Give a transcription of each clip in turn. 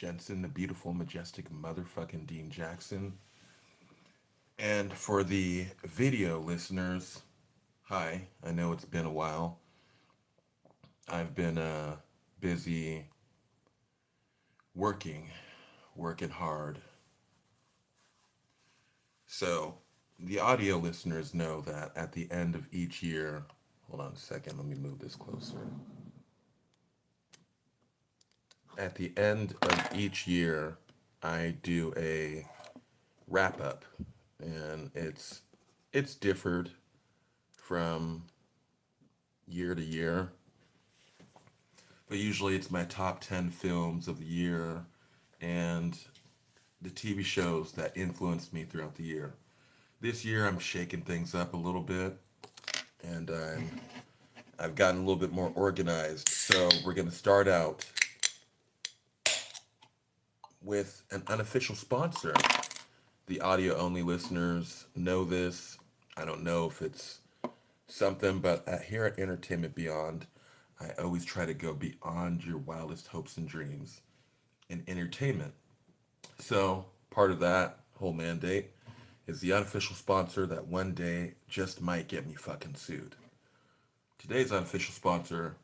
Jensen, the beautiful, majestic motherfucking Dean Jackson. And for the video listeners, hi. I know it's been a while. I've been busy working, working hard. So the audio listeners know that at the end of each year, hold on a second, let me move this closer. At the end of each year, I do a wrap up, and it's differed from year to year, but usually it's my top 10 films of the year and the TV shows that influenced me throughout the year. This year I'm shaking things up a little bit, and I've gotten a little bit more organized. So we're going to start out with an unofficial sponsor. The audio only listeners know this. I don't know if it's something, but here at Entertainment Beyond, I always try to go beyond your wildest hopes and dreams in entertainment. So, part of that whole mandate is the unofficial sponsor that one day just might get me fucking sued. Today's unofficial sponsor,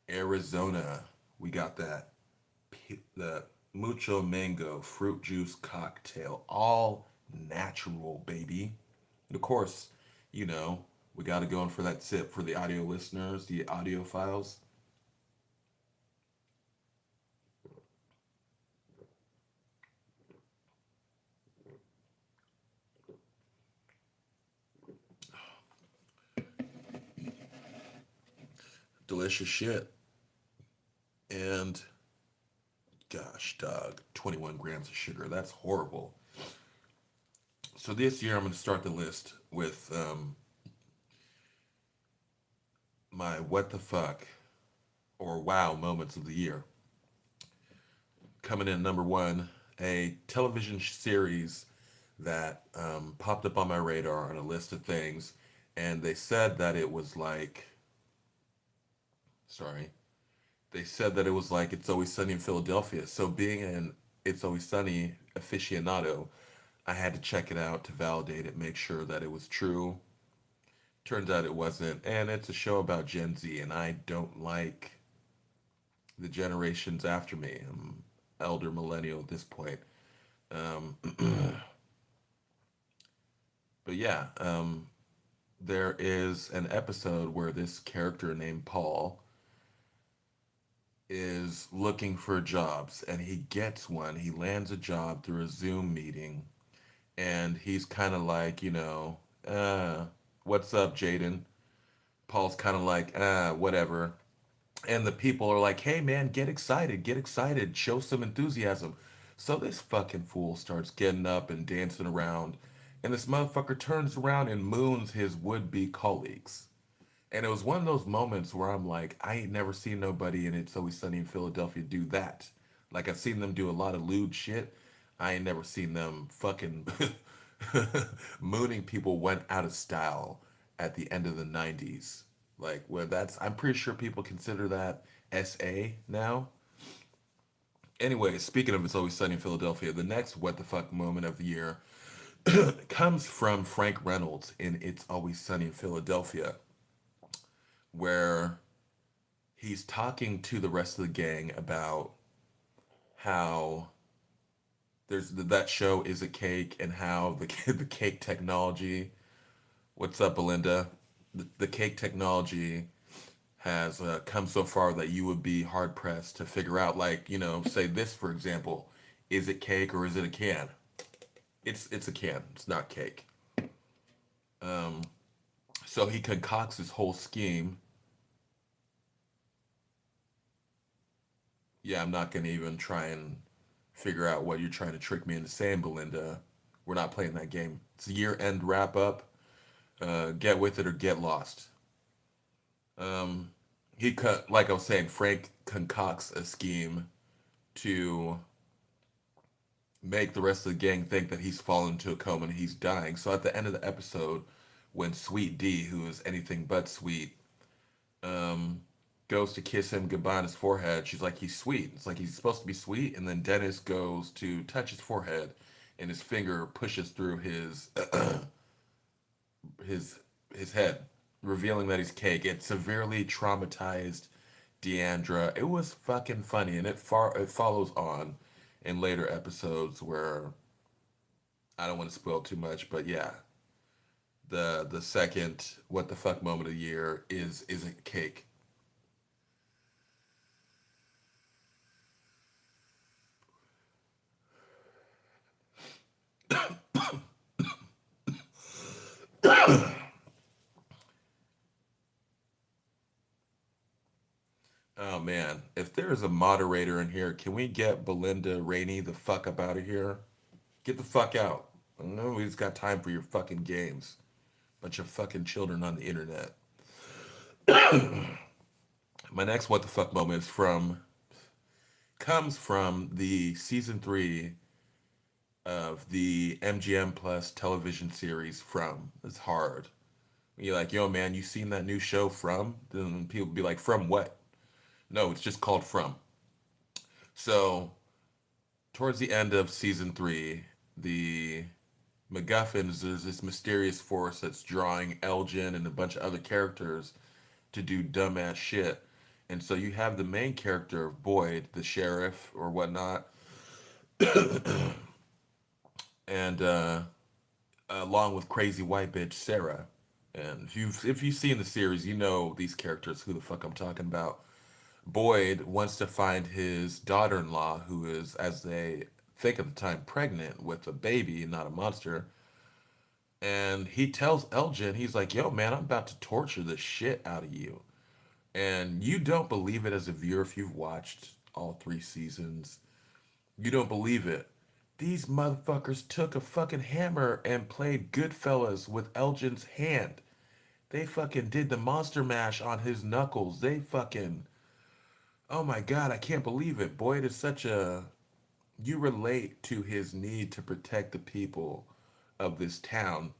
Arizona. We got that. The Mucho Mango fruit juice cocktail. All natural, baby. And of course, you know, we got to go in for that sip for the audio listeners, the audio files. Delicious shit. And gosh, dog, 21 grams of sugar. That's horrible. So this year I'm going to start the list with my what the fuck or wow moments of the year. Coming in number one, a television series that popped up on my radar on a list of things, and they said that it was like, sorry, they said that it was like It's Always Sunny in Philadelphia. So being an It's Always Sunny aficionado, I had to check it out to validate it, make sure that it was true. Turns out it wasn't, and it's a show about Gen Z, and I don't like the generations after me. I'm elder millennial at this point. Um, but yeah, there is an episode where this character named Paul is looking for jobs, and he gets one. He lands a job through a Zoom meeting, and he's kind of like, what's up, Jaden? Paul's kind of like, whatever. And the people are like, hey man, get excited, show some enthusiasm. So this fucking fool starts getting up and dancing around, and this motherfucker turns around and moons his would-be colleagues. And it was one of those moments where I'm like, I ain't never seen nobody in It's Always Sunny in Philadelphia do that. Like, I've seen them do a lot of lewd shit. I ain't never seen them fucking mooning people went out of style at the end of the 90s. Like, where that's, I'm pretty sure people consider that SA now. Anyway, speaking of It's Always Sunny in Philadelphia, the next what the fuck moment of the year comes from Frank Reynolds in It's Always Sunny in Philadelphia, where he's talking to the rest of the gang about how that show is a cake, and how the cake technology. What's up, Belinda? The cake technology has come so far that you would be hard pressed to figure out, like, say this for example, is it cake or is it a can? It's a can. It's not cake. Um, so he concocts this whole scheme. Yeah, I'm not gonna even try and figure out what you're trying to trick me into saying, Belinda. We're not playing that game. It's a year-end wrap-up. Get with it or get lost. Um, like I was saying, Frank concocts a scheme to make the rest of the gang think that he's fallen into a coma and he's dying. So at the end of the episode, when Sweet D, who is anything but sweet, um, goes to kiss him goodbye on his forehead. She's like, he's sweet. It's like he's supposed to be sweet, and then Dennis goes to touch his forehead, and his finger pushes through his his head, revealing that he's cake. It severely traumatized Deandra. It was fucking funny, and it follows on in later episodes where I don't want to spoil too much, but yeah, the second what the fuck moment of the year is a cake. Oh man, if there's a moderator in here, can we get Belinda Rainey the fuck up out of here? Get the fuck out. Nobody's got time for your fucking games. Bunch of fucking children on the internet. My next what the fuck moment is from comes from the season 3 of the MGM Plus television series From. It's hard. You're like, yo man, you seen that new show From? Then people be like, from what? No, it's just called From. So towards the end of season 3, the MacGuffins, there's this mysterious force that's drawing Elgin and a bunch of other characters to do dumbass shit. And so you have the main character of Boyd, the sheriff or whatnot, and along with crazy white bitch Sarah. And if you've seen the series, you know these characters, who the fuck I'm talking about. Boyd wants to find his daughter-in-law, who is, as they think at the time, pregnant with a baby, not a monster. And he tells Elgin, he's like, yo, man, I'm about to torture the shit out of you. And you don't believe it as a viewer if you've watched all 3 seasons. You don't believe it. These motherfuckers took a fucking hammer and played Goodfellas with Elgin's hand. They fucking did the monster mash on his knuckles. They fucking. Oh my god, I can't believe it. Boyd is such a. You relate to his need to protect the people of this town.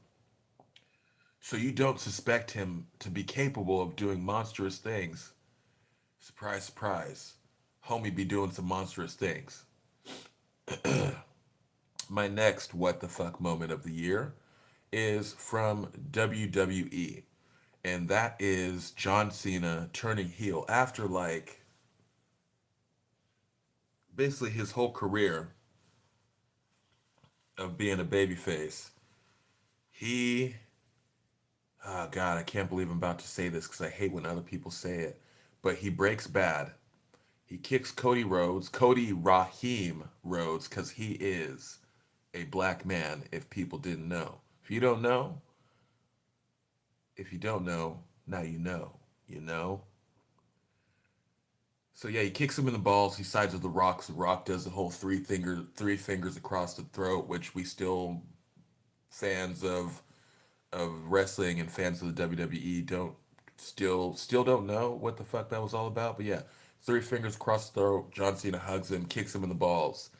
So you don't suspect him to be capable of doing monstrous things. Surprise, surprise. Homie be doing some monstrous things. My next what the fuck moment of the year is from WWE. And that is John Cena turning heel after like basically his whole career of being a babyface. He, oh God, I can't believe I'm about to say this because I hate when other people say it. But he breaks bad. He kicks Cody Rhodes, Cody Raheem Rhodes, because he is a black man. If people didn't know, if you don't know, if you don't know, now you know. You know. So yeah, he kicks him in the balls. He sides with the Rock. The Rock does the whole three fingers across the throat, which we still fans of wrestling and fans of the WWE don't still don't know what the fuck that was all about. But yeah, 3 fingers across the throat. John Cena hugs him, kicks him in the balls,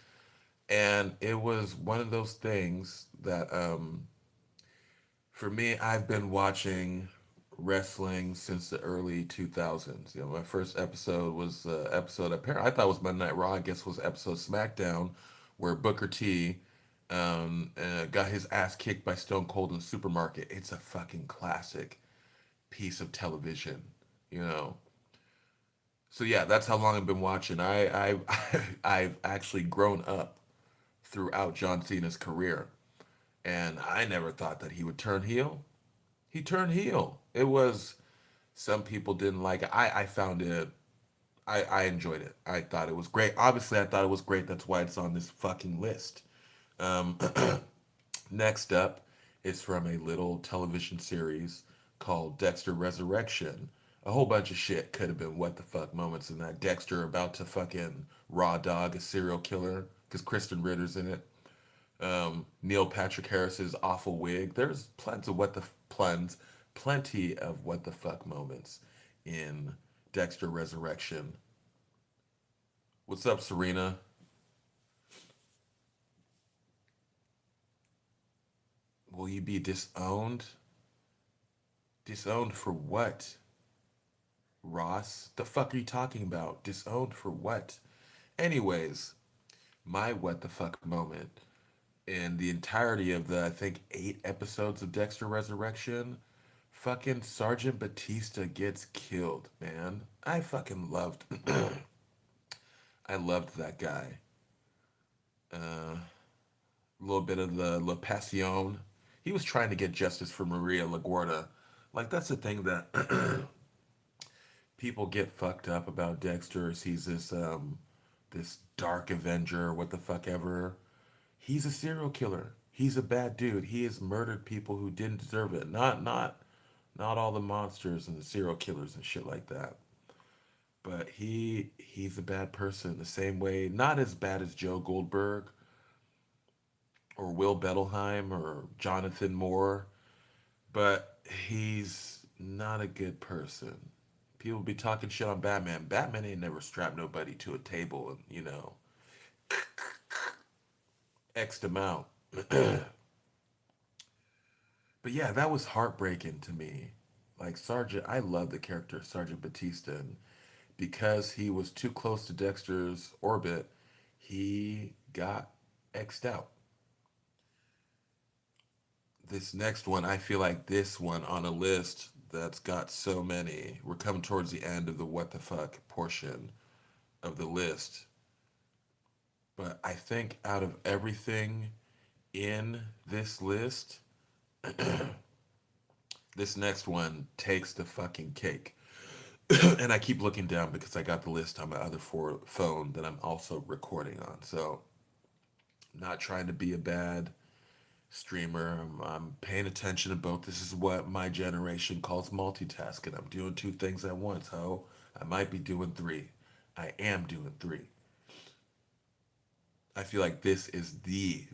and it was one of those things that for me, I've been watching wrestling since the early 2000s. You know, my first episode was episode apparently I thought it was Monday Night Raw. I guess was episode SmackDown, where Booker T got his ass kicked by Stone Cold in the supermarket. It's a fucking classic piece of television, you know. So yeah, that's how long I've been watching. I've actually grown up throughout John Cena's career, and I never thought that he would turn heel. He turned heel. It was some people didn't like it. I found it. I enjoyed it. I thought it was great. Obviously, I thought it was great. That's why it's on this fucking list. Um, Next up is from a little television series called Dexter Resurrection. A whole bunch of shit could have been what the fuck moments in that. Dexter about to fucking raw dog a serial killer because Kristen Ritter's in it. Neil Patrick Harris's awful wig. There's plenty of what the fuck moments in Dexter Resurrection. What's up, Serena? Will you be disowned? Disowned for what? Ross, the fuck are you talking about? Disowned for what? Anyways, my what the fuck moment in the entirety of the, I think, 8 episodes of Dexter Resurrection, fucking Sergeant Batista gets killed, man. I fucking loved, I loved that guy. A little bit of the La Pasión. He was trying to get justice for Maria LaGuardia. Like, that's the thing that people get fucked up about Dexter is he's this dark Avenger, what the fuck ever. He's a serial killer. He's a bad dude. He has murdered people who didn't deserve it. Not all the monsters and the serial killers and shit like that. But he's a bad person the same way, not as bad as Joe Goldberg or Will Bettelheim or Jonathan Moore, but he's not a good person. People be talking shit on Batman. Batman ain't never strapped nobody to a table and, X'd them out. But yeah, that was heartbreaking to me. Like Sergeant, I love the character of Sergeant Batista, and because he was too close to Dexter's orbit, he got X'd out. This next one, I feel like this one on a list that's got so many. We're coming towards the end of the what the fuck portion of the list. But I think out of everything in this list, this next one takes the fucking cake. And I keep looking down because I got the list on my other phone that I'm also recording on. So, not trying to be a bad streamer. I'm paying attention to both. This is what my generation calls multitasking. I'm doing 2 things at once, ho. I might be doing three. I am doing three. I feel like this is the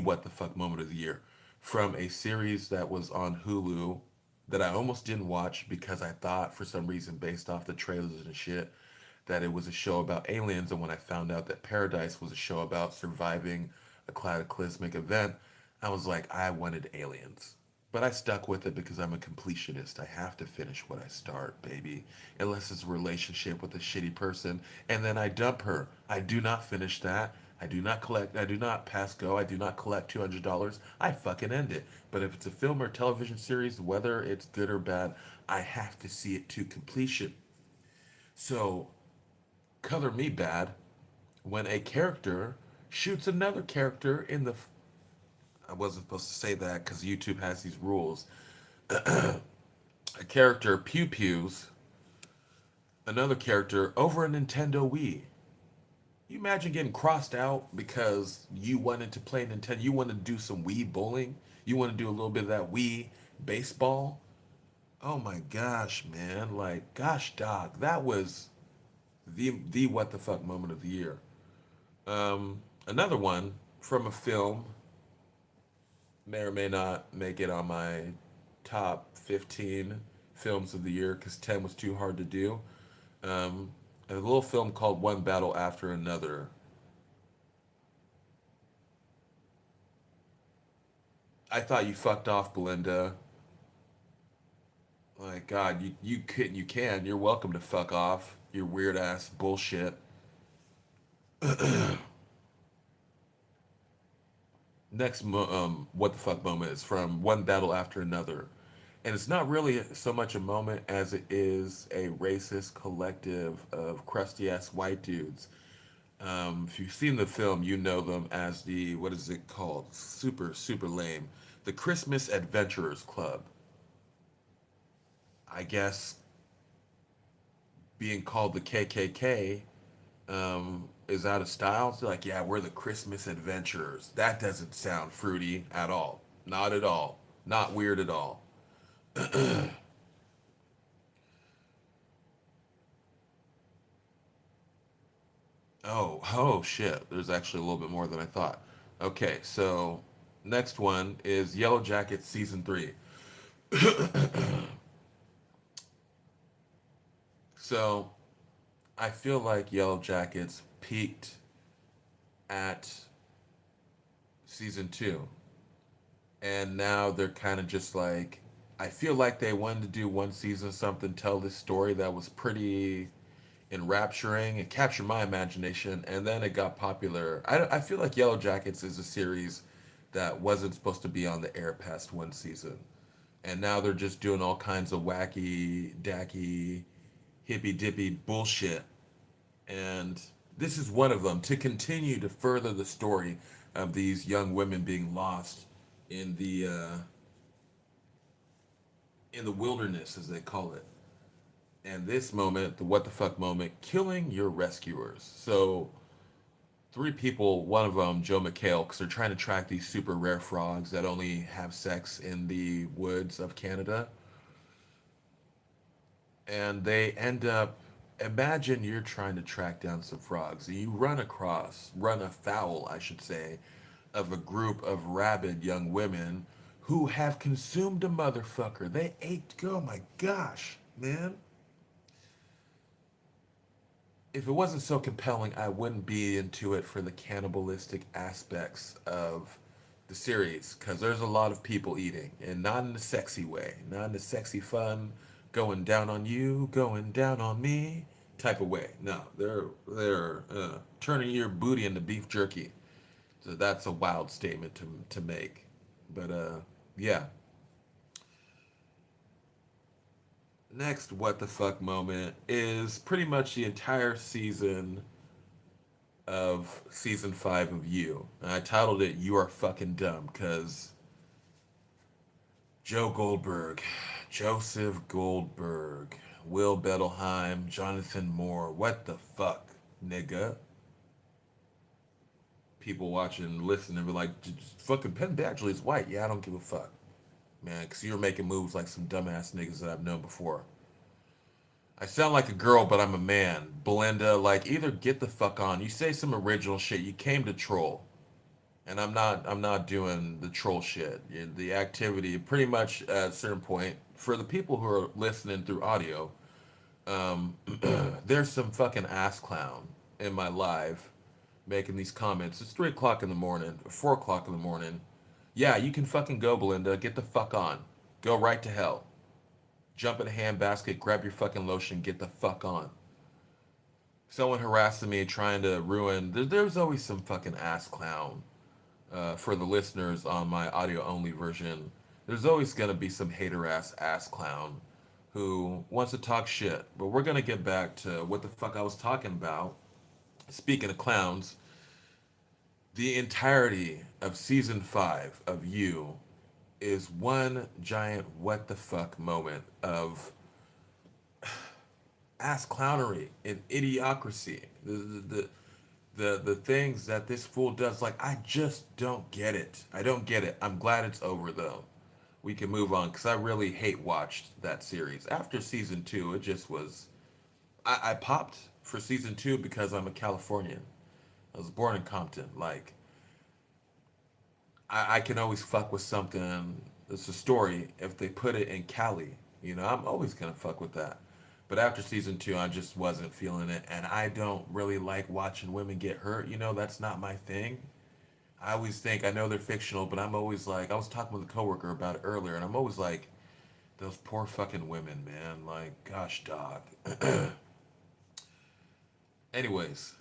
what the fuck moment of the year from a series that was on Hulu that I almost didn't watch because I thought for some reason based off the trailers and shit that it was a show about aliens, and when I found out that Paradise was a show about surviving a cataclysmic event, I was like, I wanted aliens. But I stuck with it because I'm a completionist. I have to finish what I start, baby. Unless it's a relationship with a shitty person, and then I dump her. I do not finish that. I do not collect. I do not pass go. I do not collect $200. I fucking end it. But if it's a film or television series, whether it's good or bad, I have to see it to completion. So, color me bad when a character shoots another character in the. I wasn't supposed to say that because YouTube has these rules. A character pew pews another character over a Nintendo Wii. You imagine getting crossed out because you wanted to play Nintendo, you wanted to do some Wii bowling, you want to do a little bit of that Wii baseball. Oh my gosh, man! Like, gosh, dog, that was the what the fuck moment of the year. Another one from a film may or may not make it on my top 15 films of the year because 10 was too hard to do. A little film called One Battle After Another. I thought you fucked off, Belinda. Like, God, you can. You're welcome to fuck off. Your weird ass bullshit. What the fuck moment is from One Battle After Another. And it's not really so much a moment as it is a racist collective of crusty ass white dudes. If you've seen the film, you know them as the, what is it called? Super, super lame. The Christmas Adventurers Club. I guess being called the KKK is out of style. So, like, yeah, we're the Christmas Adventurers. That doesn't sound fruity at all. Not at all. Not weird at all. Oh, shit. There's actually a little bit more than I thought. Okay, so next one is Yellow Jackets Season 3. So I feel like Yellow Jackets peaked at Season 2. And now they're kind of just like I feel like they wanted to do one season something, tell this story that was pretty enrapturing and captured my imagination, and then it got popular. I feel like Yellow Jackets is a series that wasn't supposed to be on the air past one season. And now they're just doing all kinds of wacky, dacky, hippy dippy bullshit. And this is one of them to continue to further the story of these young women being lost in the wilderness, as they call it. And this moment, the what the fuck moment, killing your rescuers. So three people, one of them Joe McHale, because they're trying to track these super rare frogs that only have sex in the woods of Canada, and they end up. Imagine you're trying to track down some frogs, and you run afoul, I should say, of a group of rabid young women who have consumed a motherfucker. They ate. Oh my gosh, man! If it wasn't so compelling, I wouldn't be into it for the cannibalistic aspects of the series, because there's a lot of people eating, and not in a sexy way, not in a sexy, fun, going down on you, going down on me type of way. No, they're turning your booty into beef jerky. So that's a wild statement to make. But yeah. Next, what the fuck moment is pretty much the entire season of season 5 of You. And I titled it "You Are Fucking Dumb" because Joe Goldberg, Joseph Goldberg, Will Bettelheim, Jonathan Moore. What the fuck, nigga? People watching and listening and be like, "Just fucking Penn Badgley is white." Yeah, I don't give a fuck, man, because you're making moves like some dumbass niggas that I've known before. I sound like a girl, but I'm a man. Belinda, like, either get the fuck on. You say some original shit. You came to troll. And I'm not doing the troll shit. The activity, pretty much at a certain point, for the people who are listening through audio, um, there's some fucking ass clown in my live making these comments. It's 3 o'clock in the morning, 4 o'clock in the morning. Yeah, you can fucking go, Belinda. Get the fuck on. Go right to hell. Jump in a handbasket, grab your fucking lotion, get the fuck on. Someone harassing me, trying to ruin. There's always some fucking ass clown. For the listeners on my audio only version, there's always gonna be some hater ass clown who wants to talk shit. But we're gonna get back to what the fuck I was talking about. Speaking of clowns, the entirety of season 5 of You is one giant what the fuck moment of ass clownery and idiocracy. The things that this fool does, like, I just don't get it. I don't get it. I'm glad it's over though. We can move on because I really hate watched that series. After season 2, it just was. I popped for season 2 because I'm a Californian. I was born in Compton. Like, I can always fuck with something. It's a story if they put it in Cali. I'm always gonna fuck with that. But after season 2, I just wasn't feeling it, and I don't really like watching women get hurt. That's not my thing. I always think I know they're fictional, but I'm always like, I was talking with a coworker about it earlier, and I'm always like, those poor fucking women, man. Like, gosh, dog. Anyways,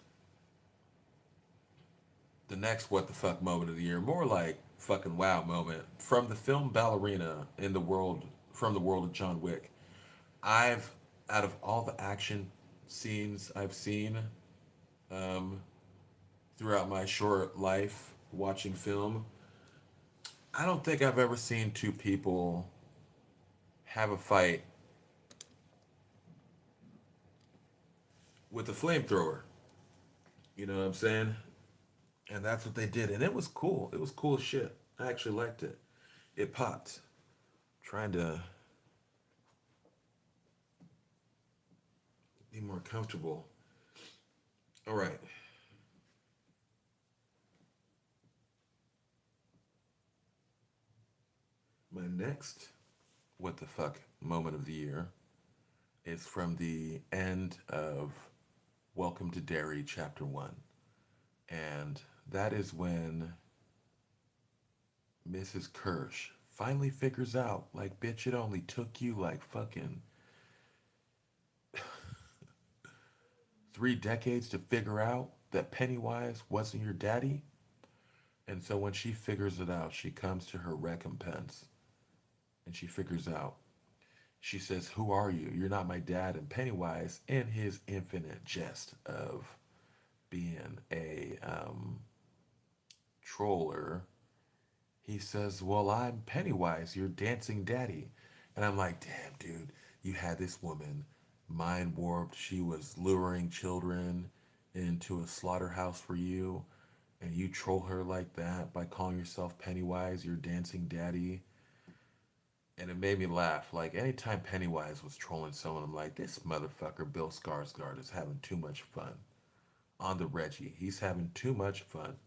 the next what the fuck moment of the year, more like fucking wow moment from the film Ballerina in the world from the world of John Wick. I've out of all the action scenes I've seen um, throughout my short life watching film, I don't think I've ever seen two people have a fight with a flamethrower. You know what I'm saying? And that's what they did, and it was cool. It was cool as shit. I actually liked it. It popped. Trying to be more comfortable. All right. My next what the fuck moment of the year is from the end of Welcome to Derry, Chapter 1. And that is when Mrs. Kirsch finally figures out, like, bitch, it only took you like fucking 3 decades to figure out that Pennywise wasn't your daddy. And so when she figures it out, she comes to her recompense and she figures out. She says, "Who are you? You're not my dad." And Pennywise, in his infinite jest of being a troller, he says, "Well, I'm Pennywise, your dancing daddy." And I'm like, "Damn, dude, you had this woman mind warped. She was luring children into a slaughterhouse for you, and you troll her like that by calling yourself Pennywise, your dancing daddy." And it made me laugh. Like, anytime Pennywise was trolling someone, I'm like, this motherfucker, Bill Skarsgård, is having too much fun. On the Reggie, he's having too much fun.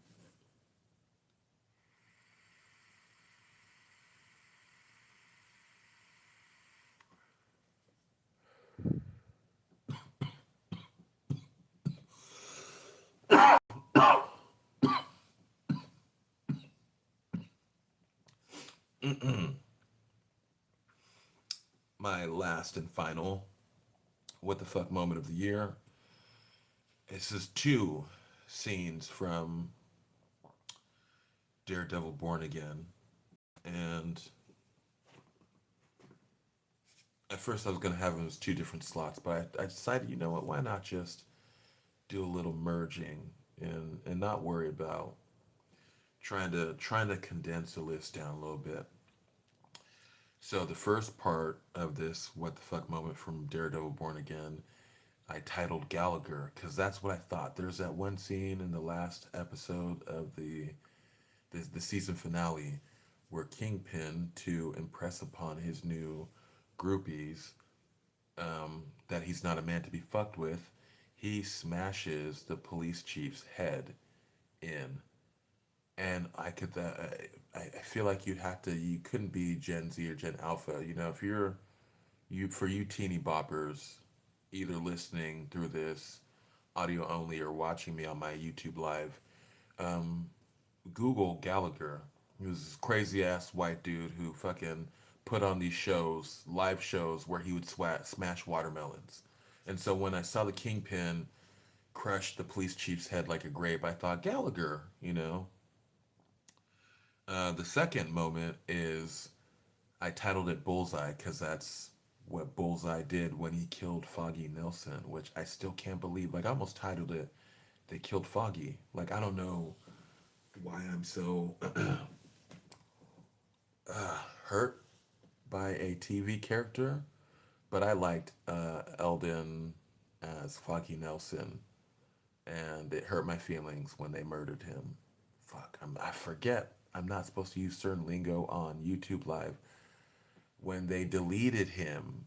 My last and final what the fuck moment of the year. This is two scenes from Daredevil Born Again. And at first I was going to have them as two different slots, but I decided, you know what, why not just do a little merging and not worry about trying to condense the list down a little bit. So the first part of this what the fuck moment from Daredevil Born Again, I titled Gallagher because that's what I thought. There's that one scene in the last episode of the season finale where Kingpin, to impress upon his new groupies that he's not a man to be fucked with, he smashes the police chief's head in. And I could I feel like you couldn't be Gen Z or Gen Alpha. You know, if you for you teeny boppers, either listening through this audio only or watching me on my YouTube live, Google Gallagher. He was this crazy ass white dude who fucking put on these shows, live shows where he would smash watermelons. And so when I saw the Kingpin crush the police chief's head like a grape, I thought Gallagher, you know. The second moment is I titled it Bullseye because that's what Bullseye did when he killed Foggy Nelson, which I still can't believe. Like, I almost titled it They Killed Foggy. Like, I don't know why I'm so hurt by a TV character, but I liked Eldon as Foggy Nelson, and it hurt my feelings when they murdered him. Fuck, I forget. I'm not supposed to use certain lingo on YouTube Live. When they deleted him.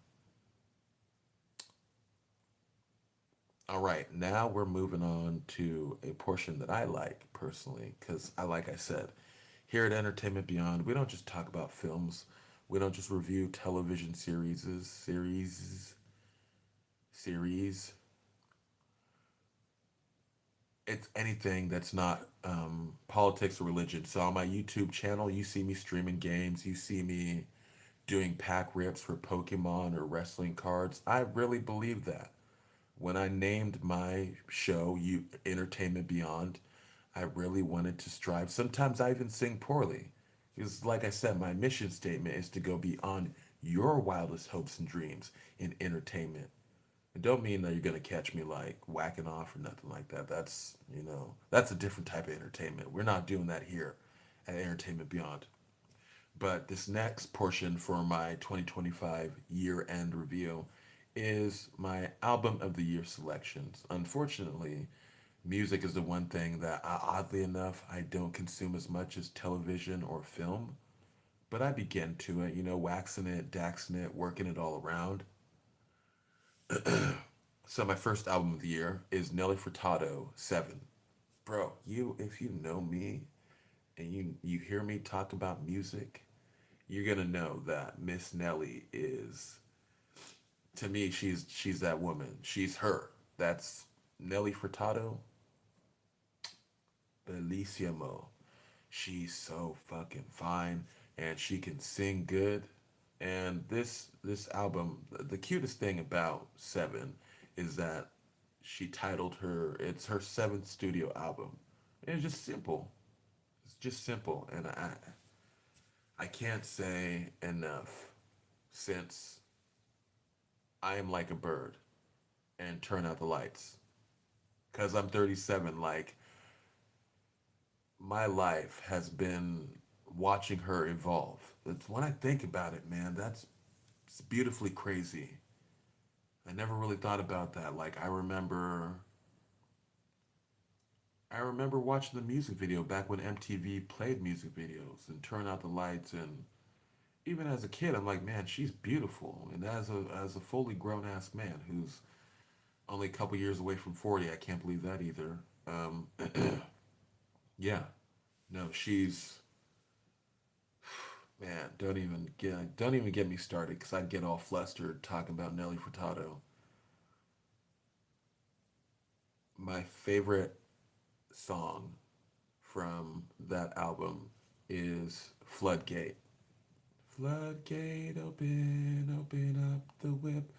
All right, now we're moving on to a portion that I like personally, because like I said, here at Entertainment Beyond, we don't just talk about films. We don't just review television series. It's anything that's not politics or religion. So on my YouTube channel, you see me streaming games. You see me doing pack rips for Pokemon or wrestling cards. I really believe that. When I named my show you Entertainment Beyond, I really wanted to strive. Sometimes I even sing poorly. Because like I said, my mission statement is to go beyond your wildest hopes and dreams in entertainment. It don't mean that you're gonna catch me like whacking off or nothing like that. That's that's a different type of entertainment. We're not doing that here at Entertainment Beyond. But this next portion for my 2025 year end review is my album of the year selections. Unfortunately, music is the one thing that oddly enough, I don't consume as much as television or film. But I begin to it, waxing it, daxing it, working it all around. So my first album of the year is Nelly Furtado, Seven. Bro, if you know me and you hear me talk about music, you're gonna know that Miss Nelly is, to me, she's that woman. She's her. That's Nelly Furtado, bellissimo. She's so fucking fine. and she can sing good. And this album, the cutest thing about Seven is that she titled her it's her seventh studio album. And it's just simple. It's just simple, and I can't say enough since I am like a bird and turn out the lights. Cause I'm 37, like my life has been watching her evolve. It's when I think about it, man, that's it's beautifully crazy. I never really thought about that. Like I remember watching the music video back when MTV played music videos and turn out the lights, and even as a kid I'm like, man, she's beautiful. And as a fully grown ass man who's only a couple years away from 40, I can't believe that either. Um yeah. No, she's man, don't even get me started because I'd get all flustered talking about Nelly Furtado. My favorite song from that album is Floodgate. Floodgate, open, open up the whip.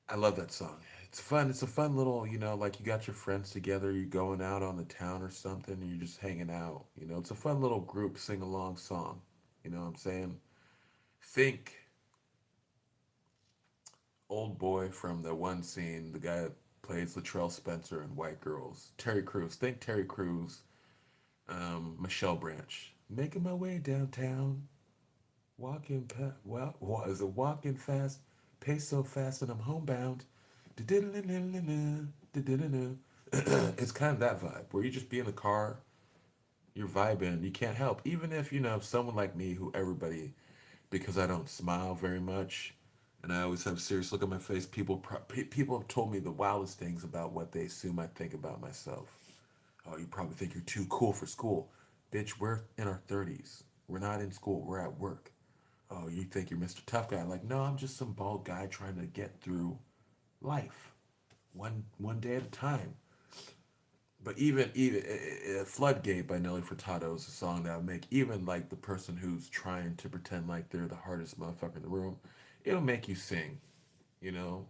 I love that song. It's fun. It's a fun little, like you got your friends together, you're going out on the town or something, and you're just hanging out. It's a fun little group sing along song. You know what I'm saying? Think old boy from the one scene, the guy that plays Latrell Spencer in White Girls. Terry Crews. Think Terry Crews, Michelle Branch. Making my way downtown, walking well, is it walking fast? Pace so fast and I'm homebound. It's kind of that vibe where you just be in the car, you're vibing, you can't help. Even if, someone like me who everybody, because I don't smile very much and I always have a serious look on my face, people have told me the wildest things about what they assume I think about myself. Oh, you probably think you're too cool for school. Bitch, we're in our 30s. We're not in school, we're at work. Oh, you think you're Mr. Tough Guy. Like, no, I'm just some bald guy trying to get through life, one day at a time. But even Floodgate by Nelly Furtado is a song that I make. Even like the person who's trying to pretend like they're the hardest motherfucker in the room, it'll make you sing. You know.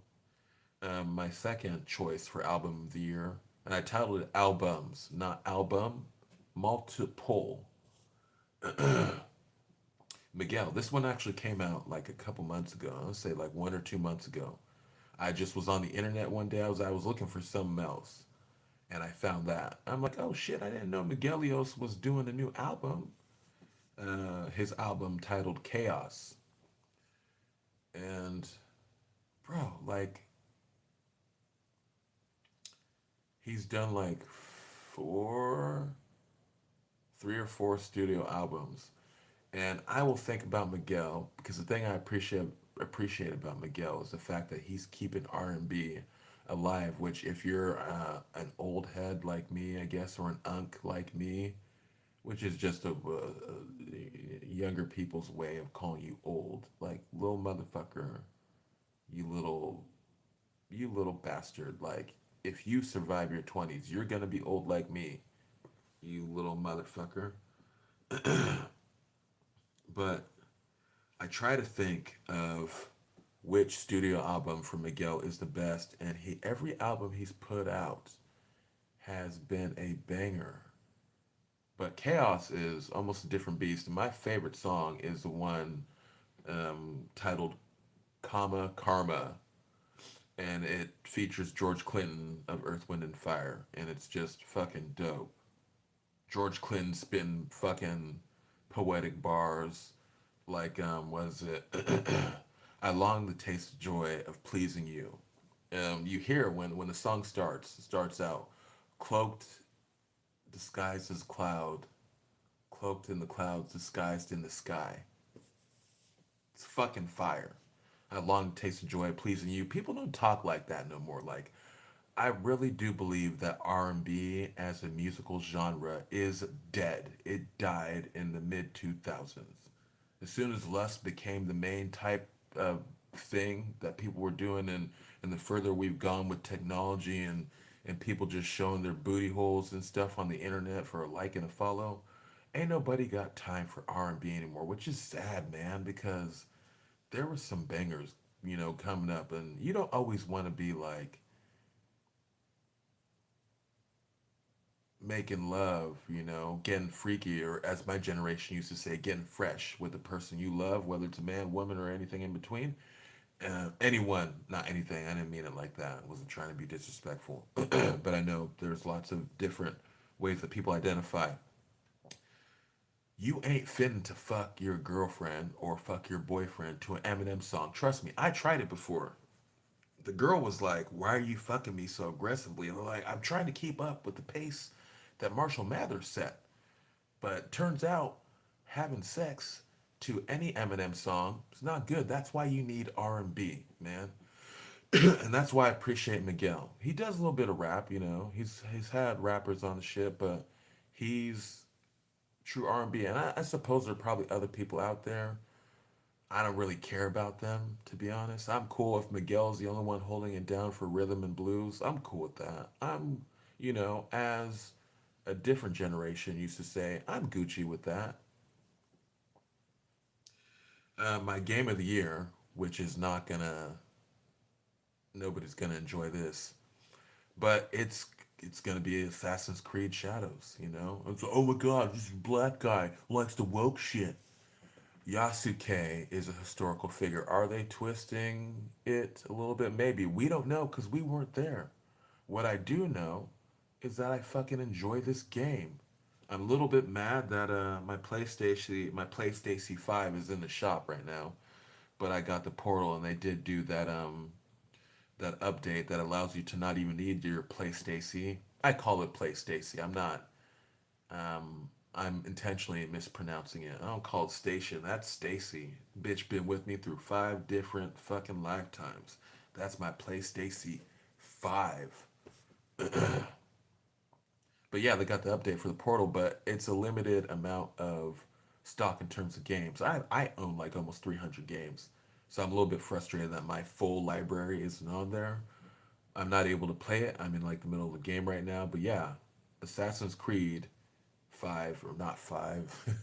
My second choice for album of the year, and I titled it albums, not album, multiple. Miguel. This one actually came out like a couple months ago. I would say like 1 or 2 months ago. I just was on the internet one day. I was looking for something else, and I found that. I'm like, oh shit! I didn't know Miguelios was doing a new album. His album titled Chaos, and bro, like he's done like four, 3 or 4 studio albums, and I will think about Miguel because the thing I appreciate about Miguel is the fact that he's keeping R&B alive. Which, if you're an old head like me, I guess, or an unk like me, which is just a younger people's way of calling you old, like little motherfucker, you little you little bastard. Like if you survive your 20s, you're gonna be old like me, you little motherfucker. But I try to think of which studio album from Miguel is the best, and he every album he's put out has been a banger. But Chaos is almost a different beast. My favorite song is the one titled "Comma Karma," and it features George Clinton of Earth, Wind, and Fire, and it's just fucking dope. George Clinton spitting fucking poetic bars like was it I long the taste of joy of pleasing you. You hear when the song starts, it starts out cloaked, disguised as cloud, cloaked in the clouds, disguised in the sky. It's fucking fire. I long to taste of joy of pleasing you. People don't talk like that no more. Like I really do believe that R&B as a musical genre is dead. It died in the mid 2000s. As soon as lust became the main type of thing that people were doing, and the further we've gone with technology and people just showing their booty holes and stuff on the internet for a like and a follow, Ain't nobody got time for R&B anymore, which is sad, man, because there were some bangers, coming up, and you don't always want to be like making love, getting freaky, or as my generation used to say, getting fresh with the person you love, whether it's a man, woman, or anything in between. Anyone, not anything. I didn't mean it like that. I wasn't trying to be disrespectful. But I know there's lots of different ways that people identify. You ain't fitting to fuck your girlfriend or fuck your boyfriend to an Eminem song. Trust me, I tried it before. The girl was like, "Why are you fucking me so aggressively?" And I'm like, "I'm trying to keep up with the pace that Marshall Mathers set." But turns out having sex to any Eminem song is not good. That's why you need R&B, man. And that's why I appreciate Miguel. He does a little bit of rap, He's had rappers on the shit, but he's true R&B. And I suppose there are probably other people out there. I don't really care about them, to be honest. I'm cool if Miguel's the only one holding it down for rhythm and blues. I'm cool with that. As a different generation used to say, I'm Gucci with that. My game of the year, which is not gonna, nobody's gonna enjoy this, but it's gonna be Assassin's Creed Shadows. It's oh my god, this black guy likes the woke shit. Yasuke is a historical figure. Are they twisting it a little bit? Maybe. We don't know because we weren't there. What I do know is that I fucking enjoy this game. I'm a little bit mad that my PlayStation 5 is in the shop right now, but I got the Portal and they did do that update that allows you to not even need your PlayStation. I call it PlayStation. I'm intentionally mispronouncing it. I don't call it station. That's Stacy. Bitch been with me through 5 different fucking lifetimes. That's my PlayStation 5. But yeah, they got the update for the Portal, but it's a limited amount of stock in terms of games. I own like almost 300 games. So I'm a little bit frustrated that my full library isn't on there. I'm not able to play it. I'm in like the middle of the game right now. But yeah, Assassin's Creed 5, or not 5.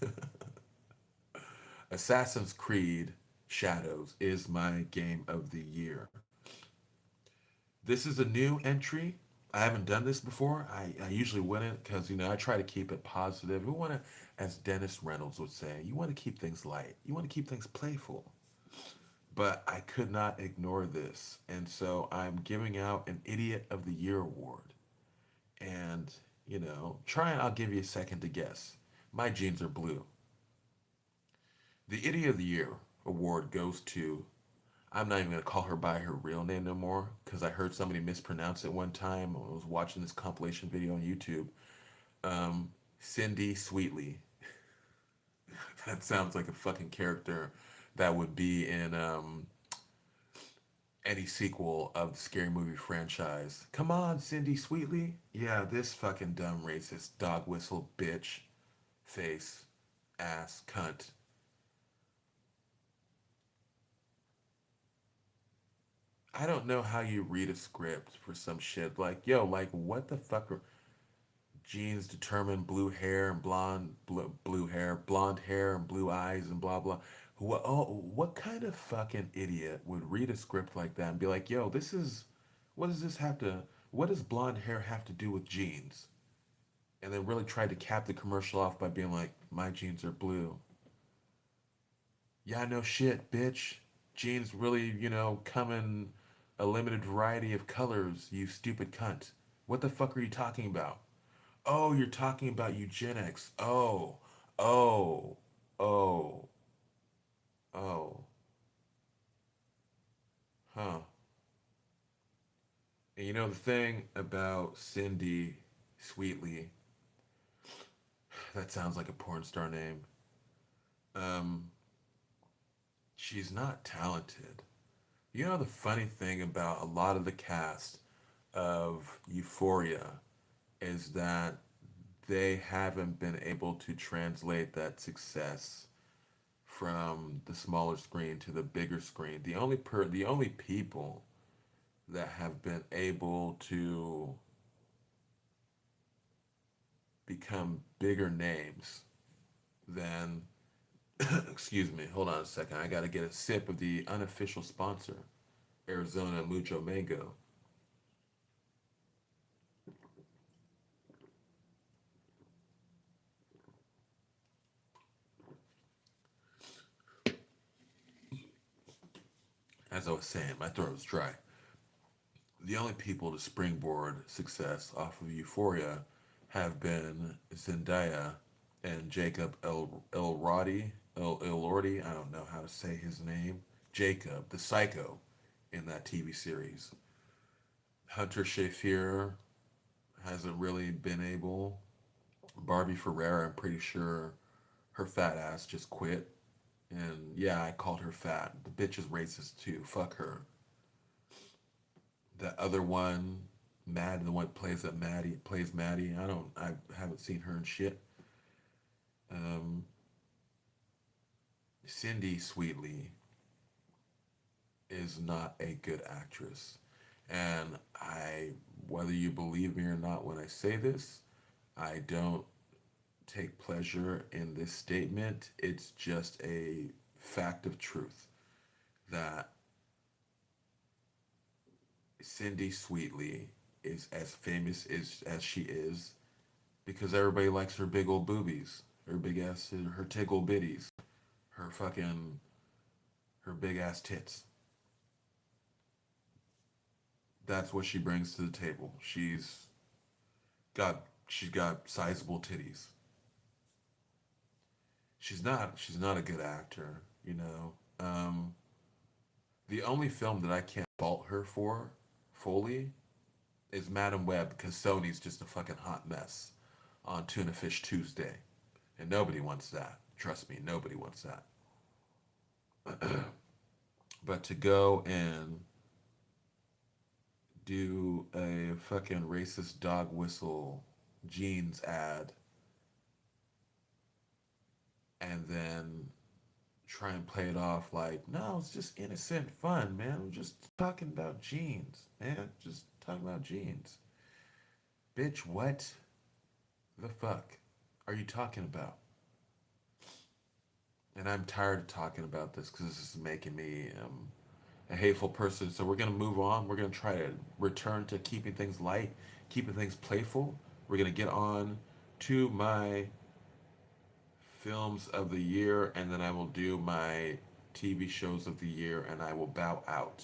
Assassin's Creed Shadows is my game of the year. This is a new entry. I haven't done this before. I usually wouldn't because, I try to keep it positive. We want to, as Dennis Reynolds would say, you want to keep things light. You want to keep things playful. But I could not ignore this. And so I'm giving out an Idiot of the Year award. And, I'll give you a second to guess. My jeans are blue. The Idiot of the Year award goes to, I'm not even going to call her by her real name no more because I heard somebody mispronounce it one time when I was watching this compilation video on YouTube. Cindy Sweetly. That sounds like a fucking character that would be in any sequel of the Scary Movie franchise. Come on, Cindy Sweetly. Yeah, this fucking dumb racist dog whistle bitch face ass cunt. I don't know how you read a script for some shit like, yo, like what the fuck are genes determine blue hair and blue hair, blonde hair and blue eyes and blah blah. What kind of fucking idiot would read a script like that and be like, yo, what does this have to, what does blonde hair have to do with jeans? And then really tried to cap the commercial off by being like, my jeans are blue. Yeah, no shit, bitch. Jeans really, come in a limited variety of colors, you stupid cunt. What the fuck are you talking about? Oh, you're talking about eugenics. Oh, oh, oh, huh. And the thing about Cindy Sweetly, that sounds like a porn star name. Um, she's not talented. The funny thing about a lot of the cast of Euphoria is that they haven't been able to translate that success from the smaller screen to the bigger screen. The only people that have been able to become bigger names than, excuse me, hold on a second. I got to get a sip of the unofficial sponsor, Arizona Mucho Mango. As I was saying, my throat was dry. The only people to springboard success off of Euphoria have been Zendaya and Jacob Elordi. I don't know how to say his name. Jacob, the psycho in that TV series. Hunter Shafir hasn't really been able. Barbie Ferreira, I'm pretty sure her fat ass just quit. And yeah, I called her fat. The bitch is racist too. Fuck her. The other one, Mad, the one plays that Maddie plays Maddie. I haven't seen her in shit. Um, Cindy Sweetly is not a good actress, and whether you believe me or not, when I say this, I don't take pleasure in this statement. It's just a fact of truth that Cindy Sweetly is as famous as she is because everybody likes her big old boobies, her big ass, her tickle bitties, her fucking, her big ass tits. That's what she brings to the table. She's got sizable titties. She's not a good actor, you know. The only film that I can't fault her for fully is Madam Web because Sony's just a fucking hot mess on Tuna Fish Tuesday, and nobody wants that. Trust me, nobody wants that. But to go and do a fucking racist dog whistle jeans ad and then try and play it off like, no, it's just innocent fun, man. I'm just talking about jeans, man. Just talking about jeans. Bitch, what the fuck are you talking about? And I'm tired of talking about this because this is making me a hateful person. So we're gonna move on. We're gonna try to return to keeping things light, keeping things playful. We're gonna get on to my films of the year, and then I will do my TV shows of the year, and I will bow out.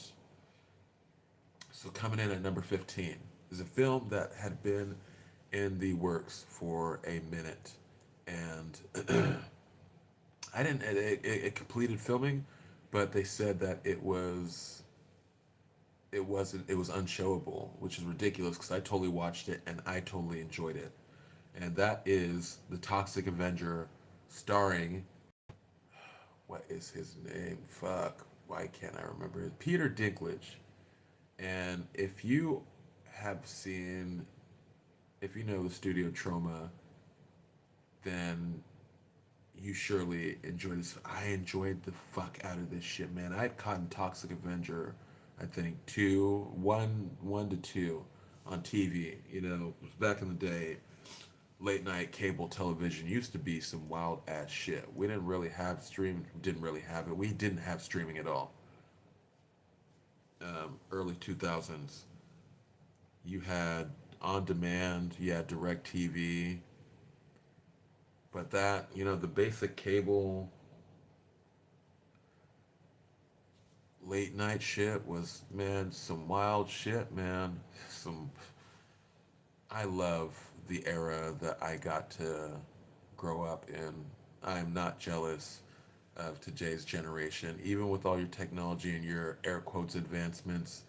So coming in at number 15 is a film that had been in the works for a minute, and I didn't. It completed filming, but they said that it wasn't it was unshowable, which is ridiculous because I totally watched it and I totally enjoyed it, and that is the Toxic Avenger, starring, what is his name? Fuck, why can't I remember it? Peter Dinklage. And have seen, if you know the Studio Trauma, then you surely enjoy this. I enjoyed the fuck out of this shit, man. I'd caught Toxic Avenger, I think one to two on TV. You know, back in the day, late night cable television used to be some wild ass shit. We didn't really have didn't really have it. We didn't have streaming at all. Early 2000s, you had on demand, you had direct TV, but that, the basic cable late night shit was, man, some wild shit, man. Some, I love the era that I got to grow up in. I'm not jealous of today's generation, even with all your technology and your air quotes advancements.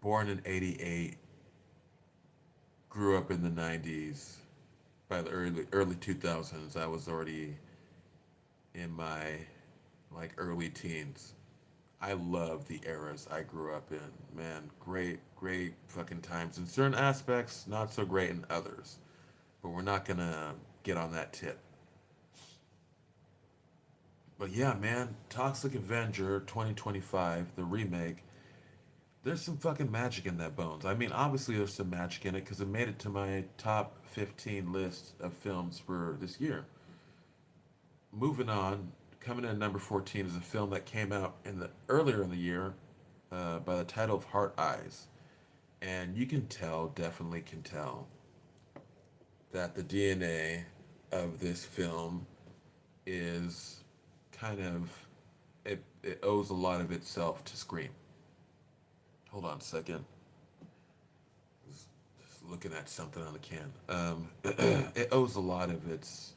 Born in '88, grew up in the '90s. By the early 2000s, I was already in my like early teens. I love the eras I grew up in. Man, great fucking times. In certain aspects, not so great in others. But we're not gonna get on that tip. But yeah, man, Toxic Avenger 2025, the remake. There's some fucking magic in that Bones. I mean, obviously there's some magic in it because it made it to my top 15 list of films for this year. Moving on, coming in at number 14 is a film that came out in the earlier in the year by the title of Heart Eyes. And you can tell, definitely can tell, that the DNA of this film is kind of, it owes a lot of itself to Scream. Hold on a second. Just looking at something on the can. It owes a lot of its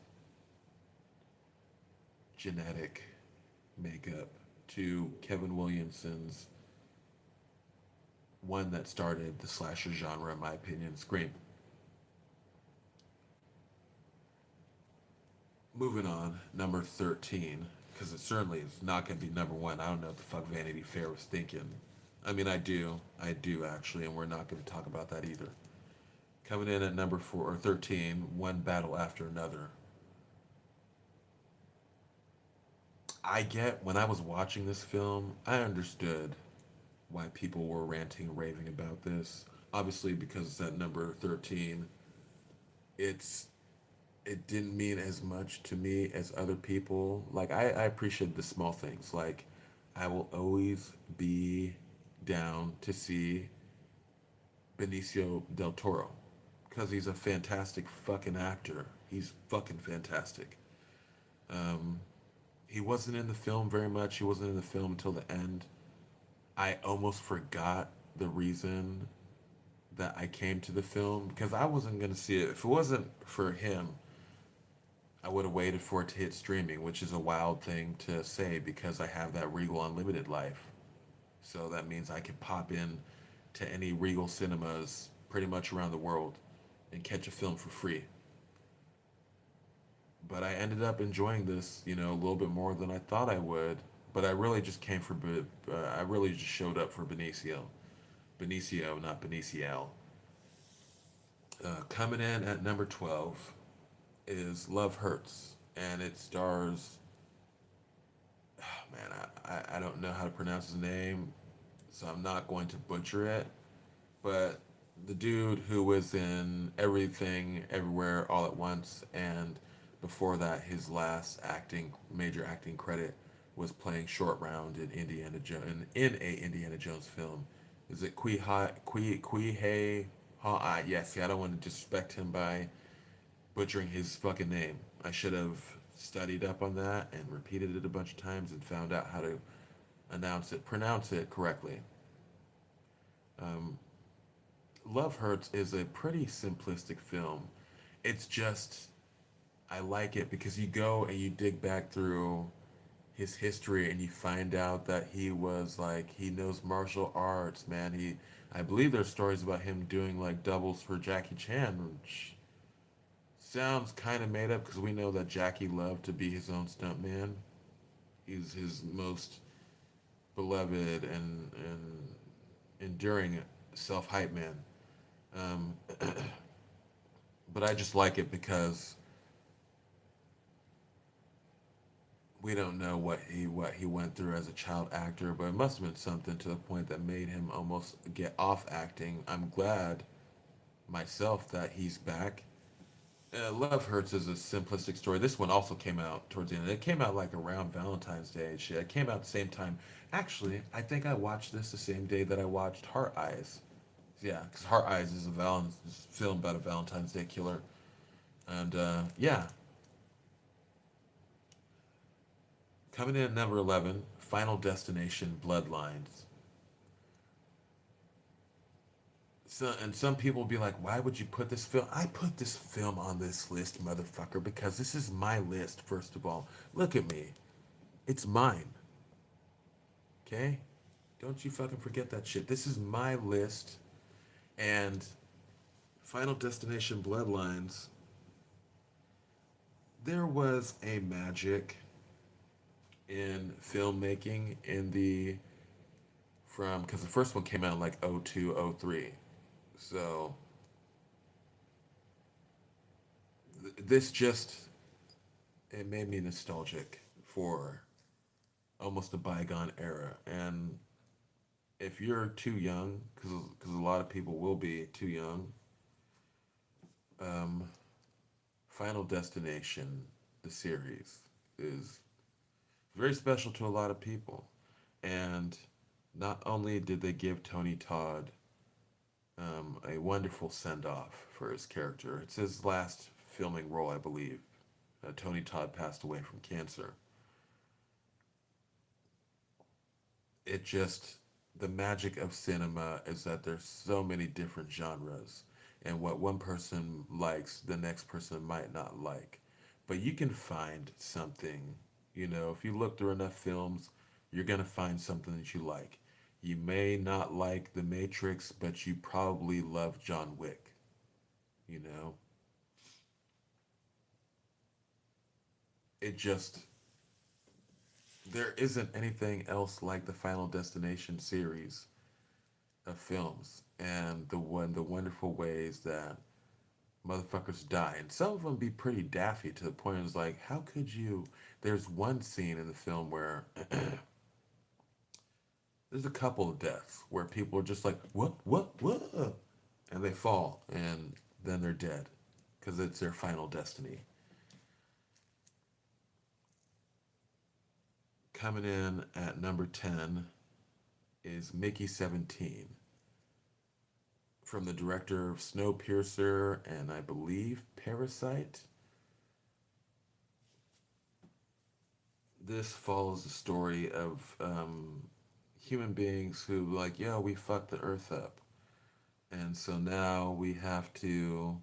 genetic makeup to Kevin Williamson's one that started the slasher genre, in my opinion, Scream. Moving on, number 13, because it certainly is not going to be number one. I don't know what the fuck Vanity Fair was thinking. I mean, I do actually, and we're not going to talk about that either. Coming in at number 4 or 13, One Battle After Another. I get when I was watching this film, I understood why people were ranting and raving about this. Obviously, because it's at number 13, it's it didn't mean as much to me as other people. Like I appreciate the small things. Like I will always be down to see Benicio del Toro because he's a fantastic fucking actor. He's fucking fantastic. Um, he wasn't in the film very much. He wasn't in the film until the end. I almost forgot the reason that I came to the film because I wasn't gonna see it if it wasn't for him. I would have waited for it to hit streaming, which is a wild thing to say because I have that Regal Unlimited life. So that means I can pop in to any Regal cinemas pretty much around the world and catch a film for free. But I ended up enjoying this, a little bit more than I thought I would. But I really just came for, I really just showed up for Benicio. Benicio, not Benicio. Coming in at number 12 is Love Hurts, and it stars, man, I don't know how to pronounce his name, so I'm not going to butcher it. But the dude who was in Everything, Everywhere, All at Once, and before that, his last major acting credit was playing Short Round in Indiana Jones, in a Indiana Jones film. Is it Kui Hei Ha? Yes, see, I don't want to disrespect him by butchering his fucking name. I should have studied up on that and repeated it a bunch of times and found out how to pronounce it correctly. Um, Love Hurts is a pretty simplistic film. It's just, I like it because you go and you dig back through his history and you find out that he was like, he knows martial arts, man. I believe there's stories about him doing like doubles for Jackie Chan, which sounds kind of made up because we know that Jackie loved to be his own stuntman. He's his most beloved and enduring self hype man. Um, but I just like it because we don't know what he went through as a child actor, but it must have been something to the point that made him almost get off acting. I'm glad myself that he's back. Love Hurts is a simplistic story. This one also came out towards the end. It came out like around Valentine's Day and shit. It came out at the same time. Actually, I think I watched this the same day that I watched Heart Eyes. Yeah, because Heart Eyes is a film about a Valentine's Day killer. And yeah, coming in at number 11, Final Destination Bloodlines. So, and some people will be like, why would you put this film? I put this film on this list, motherfucker, because this is my list, first of all. Look at me. It's mine. Okay? Don't you fucking forget that shit. This is my list. And Final Destination Bloodlines, there was a magic in filmmaking in the from because the first one came out in like 02, 03. So this just it made me nostalgic for almost a bygone era. And if you're too young, because a lot of people will be too young, um, Final Destination, the series, is very special to a lot of people. And not only did they give Tony Todd a wonderful send off for his character, it's his last filming role, I believe. Tony Todd passed away from cancer. It just, the magic of cinema is that there's so many different genres. And what one person likes, the next person might not like. But you can find something, if you look through enough films, you're going to find something that you like. You may not like The Matrix, but you probably love John Wick, you know? It just, there isn't anything else like the Final Destination series of films and the wonderful ways that motherfuckers die. And some of them be pretty daffy to the point it's like, how could you? There's one scene in the film where there's a couple of deaths where people are just like, what? And they fall and then they're dead because it's their final destiny. Coming in at number 10 is Mickey 17 from the director of Snowpiercer and I believe Parasite. This follows the story of human beings who like, yeah, we fucked the earth up. And so now we have to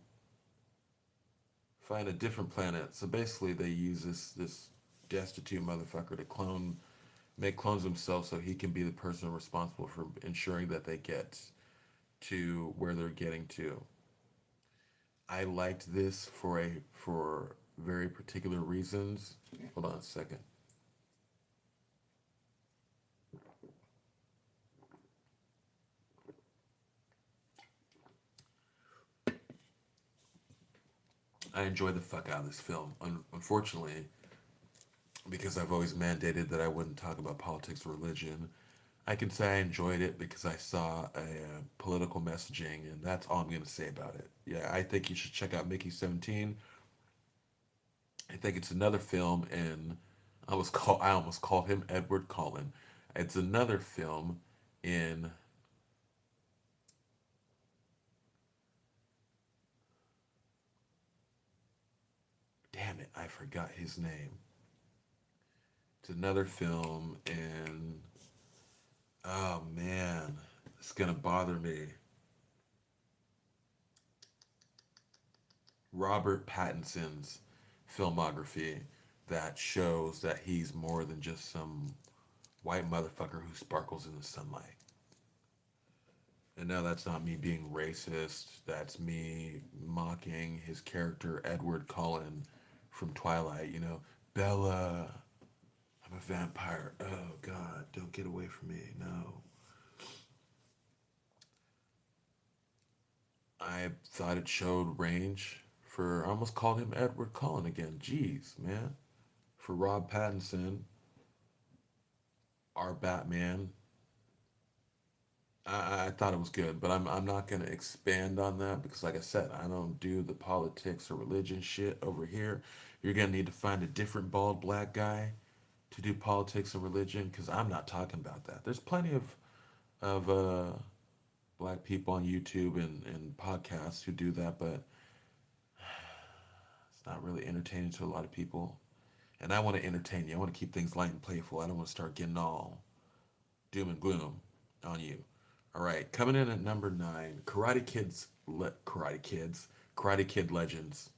find a different planet. So basically they use this destitute motherfucker to make clones himself so he can be the person responsible for ensuring that they get to where they're getting to. I liked this for very particular reasons. Hold on a second. I enjoyed the fuck out of this film. Unfortunately, because I've always mandated that I wouldn't talk about politics or religion, I can say I enjoyed it because I saw a political messaging, and that's all I'm going to say about it. Yeah, I think you should check out Mickey 17. I think it's another film, and I almost called him Edward Cullen. It's another film in damn it, I forgot his name. It's another film in oh man, it's gonna bother me. Robert Pattinson's filmography that shows that he's more than just some white motherfucker who sparkles in the sunlight. And no, that's not me being racist. That's me mocking his character, Edward Cullen from Twilight. Bella, I'm a vampire. Oh, God, don't get away from me. No. I thought it showed range for, I almost called him Edward Cullen again. Jeez, man. For Rob Pattinson, our Batman, I thought it was good, but I'm not gonna expand on that because, like I said, I don't do the politics or religion shit over here. You're gonna need to find a different bald black guy to do politics and religion because I'm not talking about that. There's plenty of black people on YouTube and podcasts who do that, but it's not really entertaining to a lot of people. And I want to entertain you. I want to keep things light and playful. I don't want to start getting all doom and gloom on you. All right, coming in at number 9, Karate Kid Legends.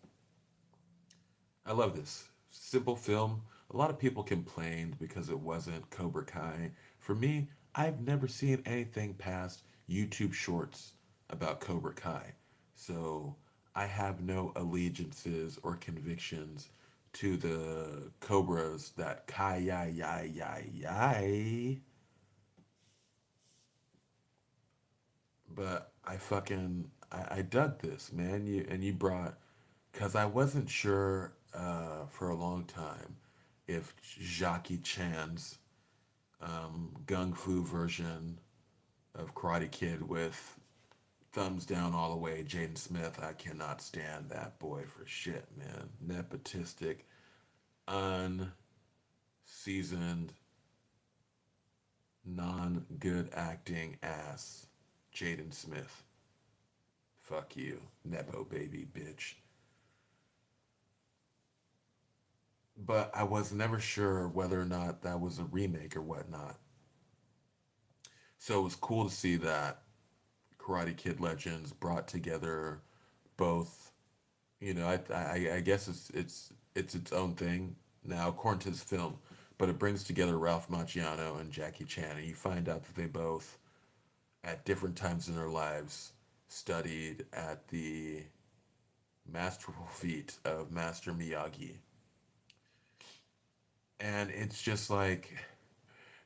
I love this simple film. A lot of people complained because it wasn't Cobra Kai. For me, I've never seen anything past YouTube shorts about Cobra Kai, so I have no allegiances or convictions to the Cobras that Kai yai. But I dug this, man. You brought because I wasn't sure for a long time if Jackie Chan's Gung Fu version of Karate Kid with thumbs down all the way. Jaden Smith, I cannot stand that boy for shit, man. Nepotistic, unseasoned, non good acting ass. Jaden Smith. Fuck you, Nepo baby bitch. But I was never sure whether or not that was a remake or whatnot. So it was cool to see that Karate Kid Legends brought together both. I guess it's its own thing now, according to this film, but it brings together Ralph Macchiano and Jackie Chan, and you find out that they both, at different times in their lives, studied at the masterful feet of Master Miyagi. And it's just like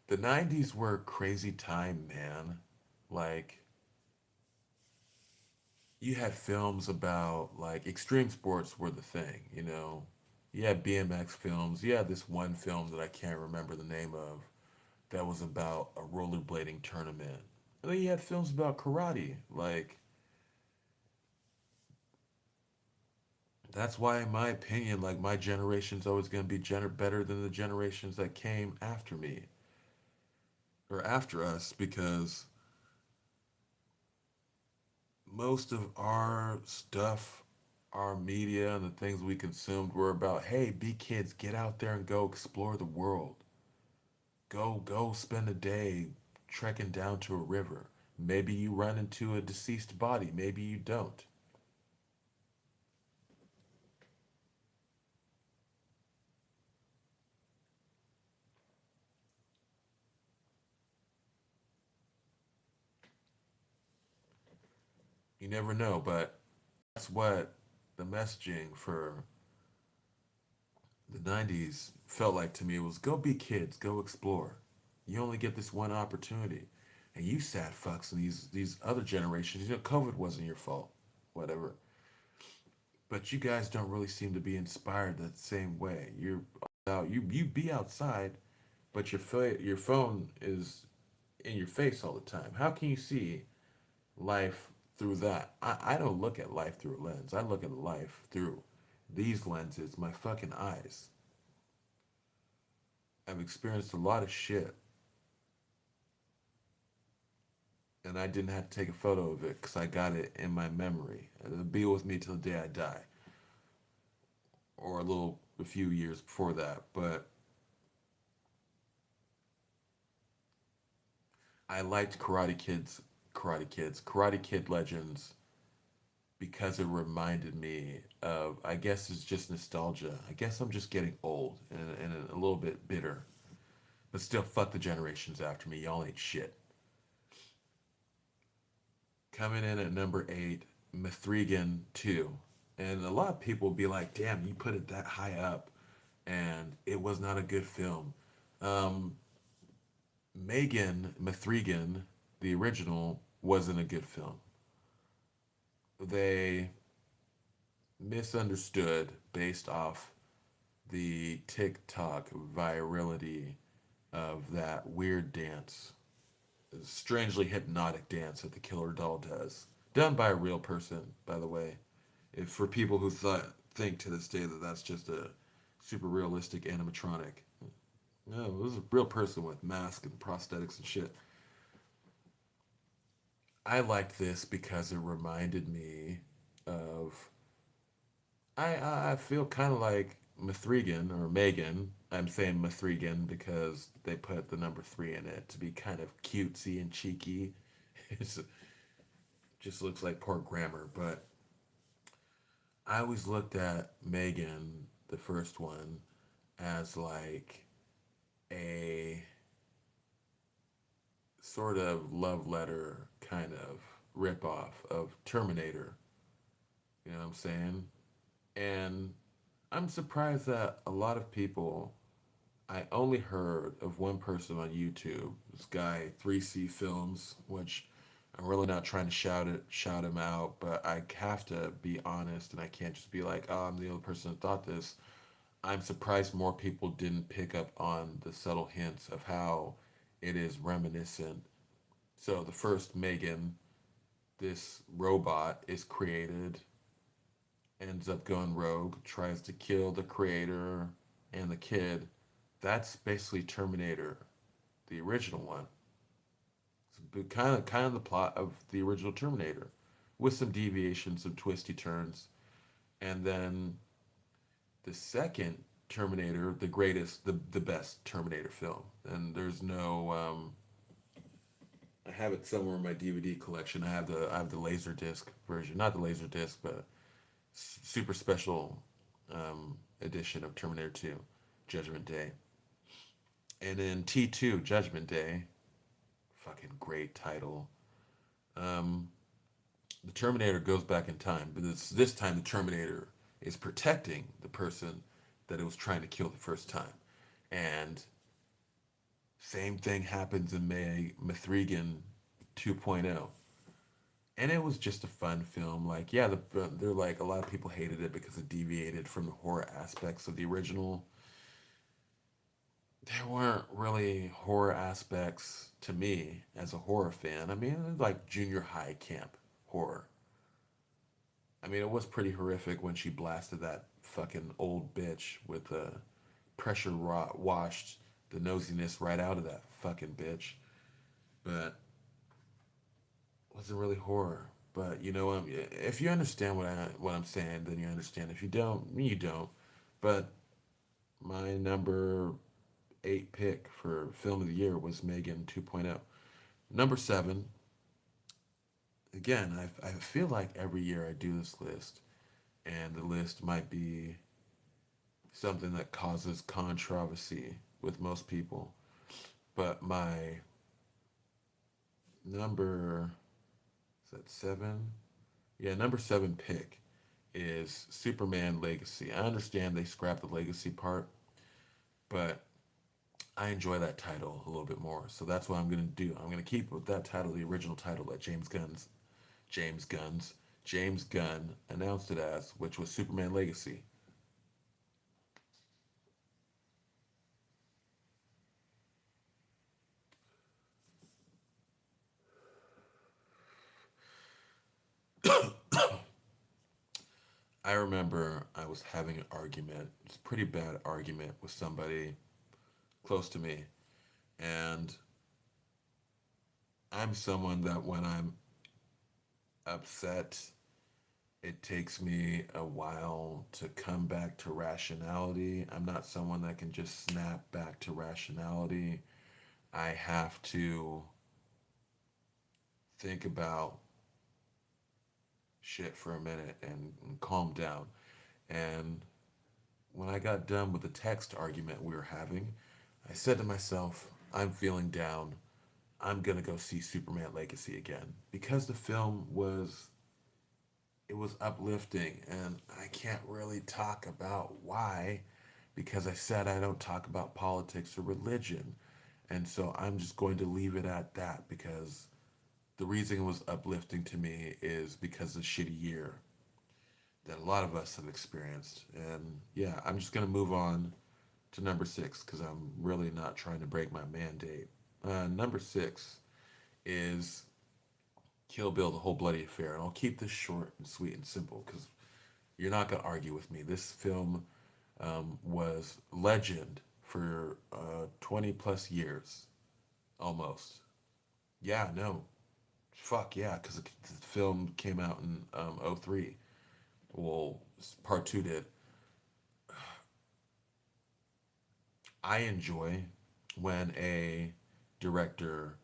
the 90s were a crazy time, man. Like, you had films about, like, extreme sports were the thing, you know? You had BMX films. You had this one film that I can't remember the name of that was about a rollerblading tournament. And then you had films about karate. Like, that's why, in my opinion, like, my generation's always going to be better than the generations that came after me or after us, because most of our stuff, our media, and the things we consumed were about, hey, be kids, get out there and go explore the world. Go spend a day trekking down to a river. Maybe you run into a deceased body, maybe you don't. You never know, but that's what the messaging for the 90s felt like to me. It was go be kids, go explore. You only get this one opportunity. And you sad fucks and these other generations, COVID wasn't your fault. Whatever. But you guys don't really seem to be inspired that same way. You're out, you be outside, but your phone is in your face all the time. How can you see life through that? I don't look at life through a lens. I look at life through these lenses, my fucking eyes. I've experienced a lot of shit, and I didn't have to take a photo of it because I got it in my memory. It'll be with me till the day I die, or a few years before that. But I liked Karate Kid Legends because it reminded me of. I guess it's just nostalgia. I guess I'm just getting old and a little bit bitter. But still, fuck the generations after me. Y'all ain't shit. Coming in at number 8, Mithrigan 2. And a lot of people will be like, damn, you put it that high up. And it was not a good film. Um, Megan Mithrigan, the original, wasn't a good film. They misunderstood based off the TikTok virality of that weird dance, strangely hypnotic dance that the killer doll does, done by a real person, by the way. If for people who think to this day that that's just a super realistic animatronic, no, it was a real person with mask and prosthetics and shit. I liked this because it reminded me of. I feel kind of like Mithrigan or Megan. I'm saying Mithrigan because they put the number 3 in it to be kind of cutesy and cheeky. It just looks like poor grammar, but I always looked at Megan, the first one, as like a sort of love letter kind of ripoff of Terminator. You know what I'm saying? And I'm surprised that a lot of people. I only heard of one person on YouTube, this guy 3C Films, which I'm really not trying to shout him out, but I have to be honest, and I can't just be like, oh, I'm the only person that thought this. I'm surprised more people didn't pick up on the subtle hints of how it is reminiscent So the first Megan, this robot is created, ends up going rogue, tries to kill the creator and the kid. That's basically Terminator, the original one. It's kind of the plot of the original Terminator, with some deviations, some twisty turns, and then the second Terminator, the greatest, the best Terminator film. And there's no, I have it somewhere in my DVD collection. I have the laser disc version, not the laser disc, but super special edition of Terminator 2, Judgment Day. And then T2, Judgment Day, fucking great title. Um, the Terminator goes back in time, but this time the Terminator is protecting the person that it was trying to kill the first time. And same thing happens in May Mithrigan 2.0. And it was just a fun film. Like, yeah, they're like, a lot of people hated it because it deviated from the horror aspects of the original. There weren't really horror aspects to me as a horror fan. I mean, it was like junior high camp horror. I mean, it was pretty horrific when she blasted that fucking old bitch with the washed the nosiness right out of that fucking bitch. But it wasn't really horror. But you know, if you understand what I'm saying, then you understand. If you don't, you don't. But my number 8 pick for film of the year was Megan 2.0. Number 7, again, I feel like every year I do this list, and the list might be something that causes controversy with most people. But my number, is that 7? Yeah, number 7 pick is Superman Legacy. I understand they scrapped the legacy part, but I enjoy that title a little bit more. So that's what I'm gonna do. I'm gonna keep with that title, the original title that James Gunn's James Gunn announced it as, which was Superman Legacy. I remember I was having an argument, it's a pretty bad argument with somebody close to me, and I'm someone that when I'm upset, it takes me a while to come back to rationality. I'm not someone that can just snap back to rationality. I have to think about shit for a minute and calm down. And when I got done with the text argument we were having, I said to myself, I'm feeling down. I'm gonna go see Superman Legacy again because the film was it was uplifting, and I can't really talk about why because I said I don't talk about politics or religion. And so I'm just going to leave it at that because the reason it was uplifting to me is because of the shitty year that a lot of us have experienced. And yeah, I'm just going to move on to number 6 because I'm really not trying to break my mandate. Number 6 is Kill Bill, The Whole Bloody Affair. And I'll keep this short and sweet and simple because you're not going to argue with me. This film was legend for 20 plus years almost. Yeah, no. Fuck yeah, because the film came out in '03. Well, part 2 did. I enjoy when a director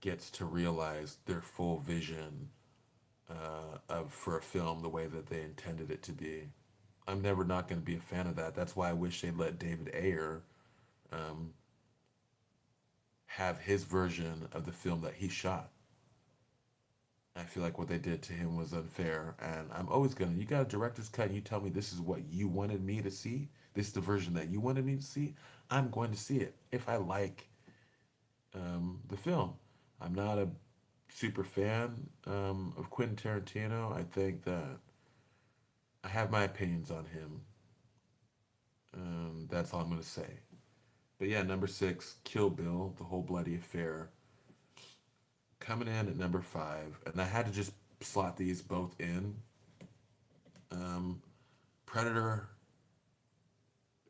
gets to realize their full vision of for a film the way that they intended it to be. I'm never not going to be a fan of that. That's why I wish they'd let David Ayer um, have his version of the film that he shot. I feel like what they did to him was unfair, and I'm always gonna. You got a director's cut, and you tell me this is what you wanted me to see. This is the version that you wanted me to see. I'm going to see it if I like the film. I'm not a super fan of Quentin Tarantino. I think that I have my opinions on him. That's all I'm gonna say. But yeah, number 6, Kill Bill, The Whole Bloody Affair. Coming in at number five, and I had to just slot these both in. Um, Predator,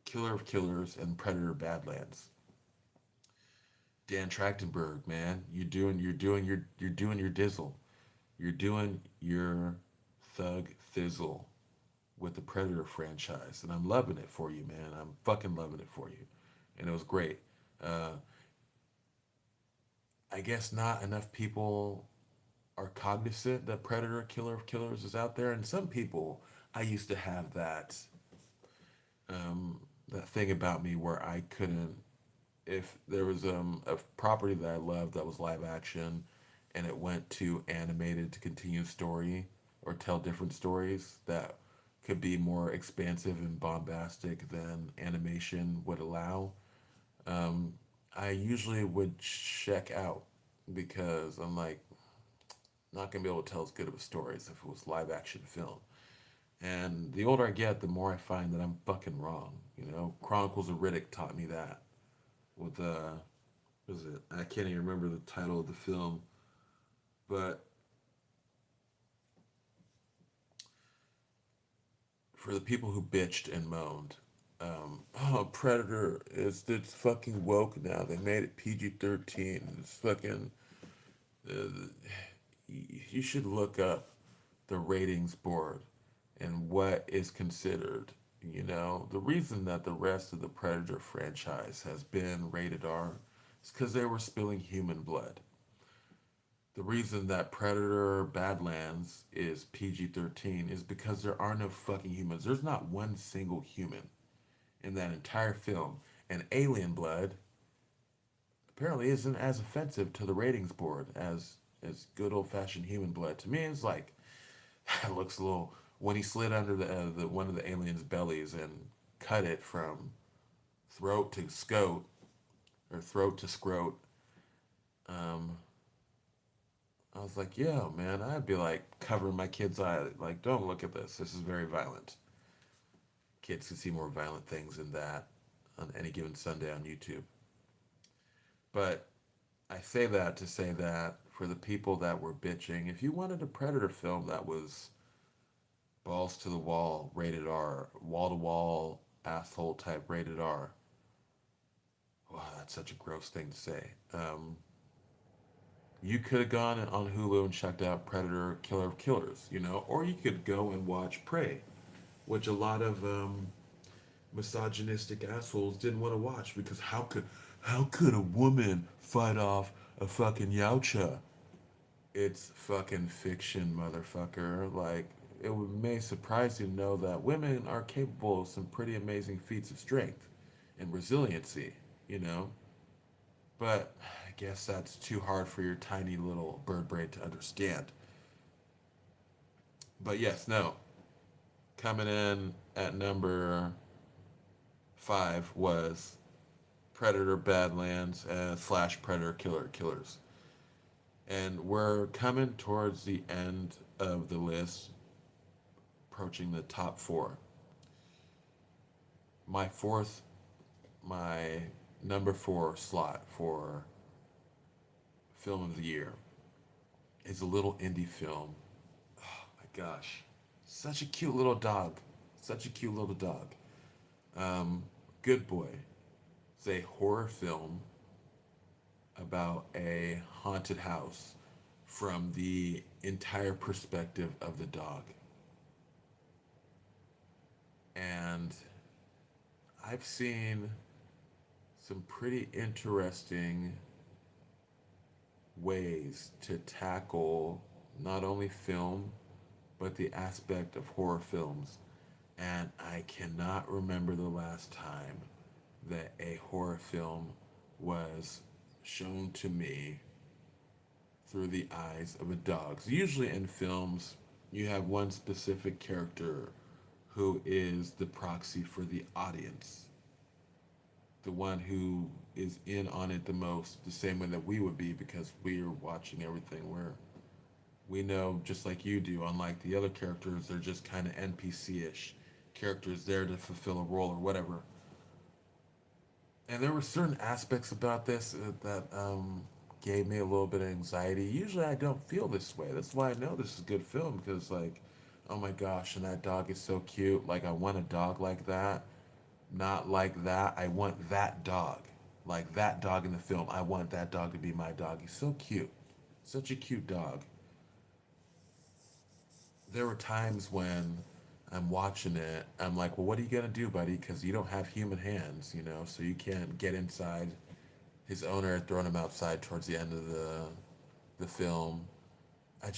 Killer of Killers, and Predator Badlands. Dan Trachtenberg, man, you're doing your dizzle. You're doing your thug thizzle with the Predator franchise, and I'm loving it for you, man. I'm fucking loving it for you, and it was great. Uh, I guess not enough people are cognizant that Predator Killer of Killers is out there, and some people I used to have that thing about me where I couldn't if there was a property that I loved that was live action and it went to animated to continue story or tell different stories that could be more expansive and bombastic than animation would allow, I usually would check out because I'm like not gonna be able to tell as good of a story as if it was live action film. And the older I get, the more I find that I'm fucking wrong. You know, Chronicles of Riddick taught me that with what is it? I can't even remember the title of the film, but for the people who bitched and moaned, oh Predator is it's fucking woke now. They made it PG-13. It's fucking. Uh, you should look up the ratings board and what is considered. You know, the reason that the rest of the Predator franchise has been rated R is because they were spilling human blood. The reason that Predator Badlands is PG-13 is because there are no fucking humans. There's not one single human in that entire film. And alien blood apparently isn't as offensive to the ratings board as good old fashioned human blood. To me, it's like it looks a little when he slid under the one of the aliens' bellies and cut it from throat to scote or throat to scrote. Um, I was like, yeah, man, I'd be like covering my kid's eye, like, don't look at this. This is very violent. Kids can see more violent things than that on any given Sunday on YouTube. But I say that to say that for the people that were bitching, if you wanted a Predator film that was balls to the wall, rated R, wall to wall, asshole type rated R, wow, that's such a gross thing to say. You could have gone on Hulu and checked out Predator Killer of Killers, you know, or you could go and watch Prey, which a lot of misogynistic assholes didn't want to watch because how could a woman fight off a fucking Yautja? It's fucking fiction, motherfucker. Like may surprise you to know that women are capable of some pretty amazing feats of strength and resiliency, you know. But I guess that's too hard for your tiny little bird brain to understand. But yes, no. Coming in at number five was Predator Badlands and slash Predator Killer Killers. And we're coming towards the end of the list, approaching the top four. My fourth, my number four slot for film of the year is a little indie film. Oh my gosh. Such a cute little dog. Such a cute little dog. Good Boy. It's a horror film about a haunted house from the entire perspective of the dog. And I've seen some pretty interesting ways to tackle not only film, but the aspect of horror films. And I cannot remember the last time that a horror film was shown to me through the eyes of a dog. So usually in films, you have one specific character who is the proxy for the audience, the one who is in on it the most, the same way that we would be because we are watching everything. Where we know, just like you do, unlike the other characters, they're just kind of NPC ish characters there to fulfill a role or whatever. And there were certain aspects about this that gave me a little bit of anxiety. Usually I don't feel this way. That's why I know this is a good film because like, oh my gosh, and that dog is so cute. Like I want a dog like that. Not like that. I want that dog. Like that dog in the film. I want that dog to be my dog. He's so cute. Such a cute dog. There were times when I'm watching it, I'm like, well, what are you gonna do, buddy? Because you don't have human hands, you know, so you can't get inside. His owner had thrown him outside towards the end of the film. I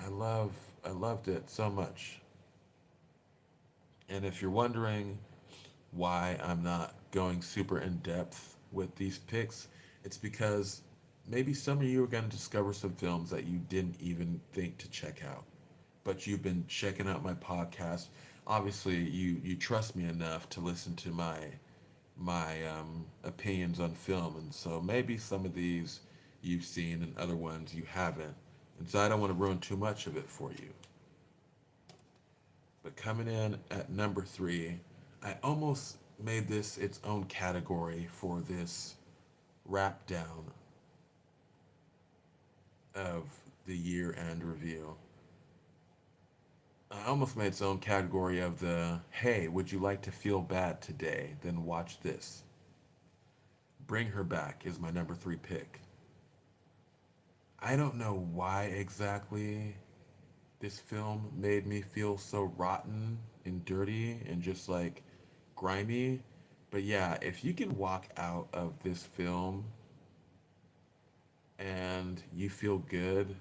loved it so much. And if you're wondering why I'm not going super in depth with these picks, it's because maybe some of you are going to discover some films that you didn't even think to check out, but you've been checking out my podcast. Obviously, you trust me enough to listen to my opinions on film, and so maybe some of these you've seen and other ones you haven't. And so I don't want to ruin too much of it for you. But coming in at number three, I almost made this its own category for this wrap down of the year end review. I almost made its own category of the hey, would you like to feel bad today? Then watch this. Bring Her Back is my number three pick. I don't know why exactly this film made me feel so rotten and dirty and just like grimy. But yeah, if you can walk out of this film and you feel good,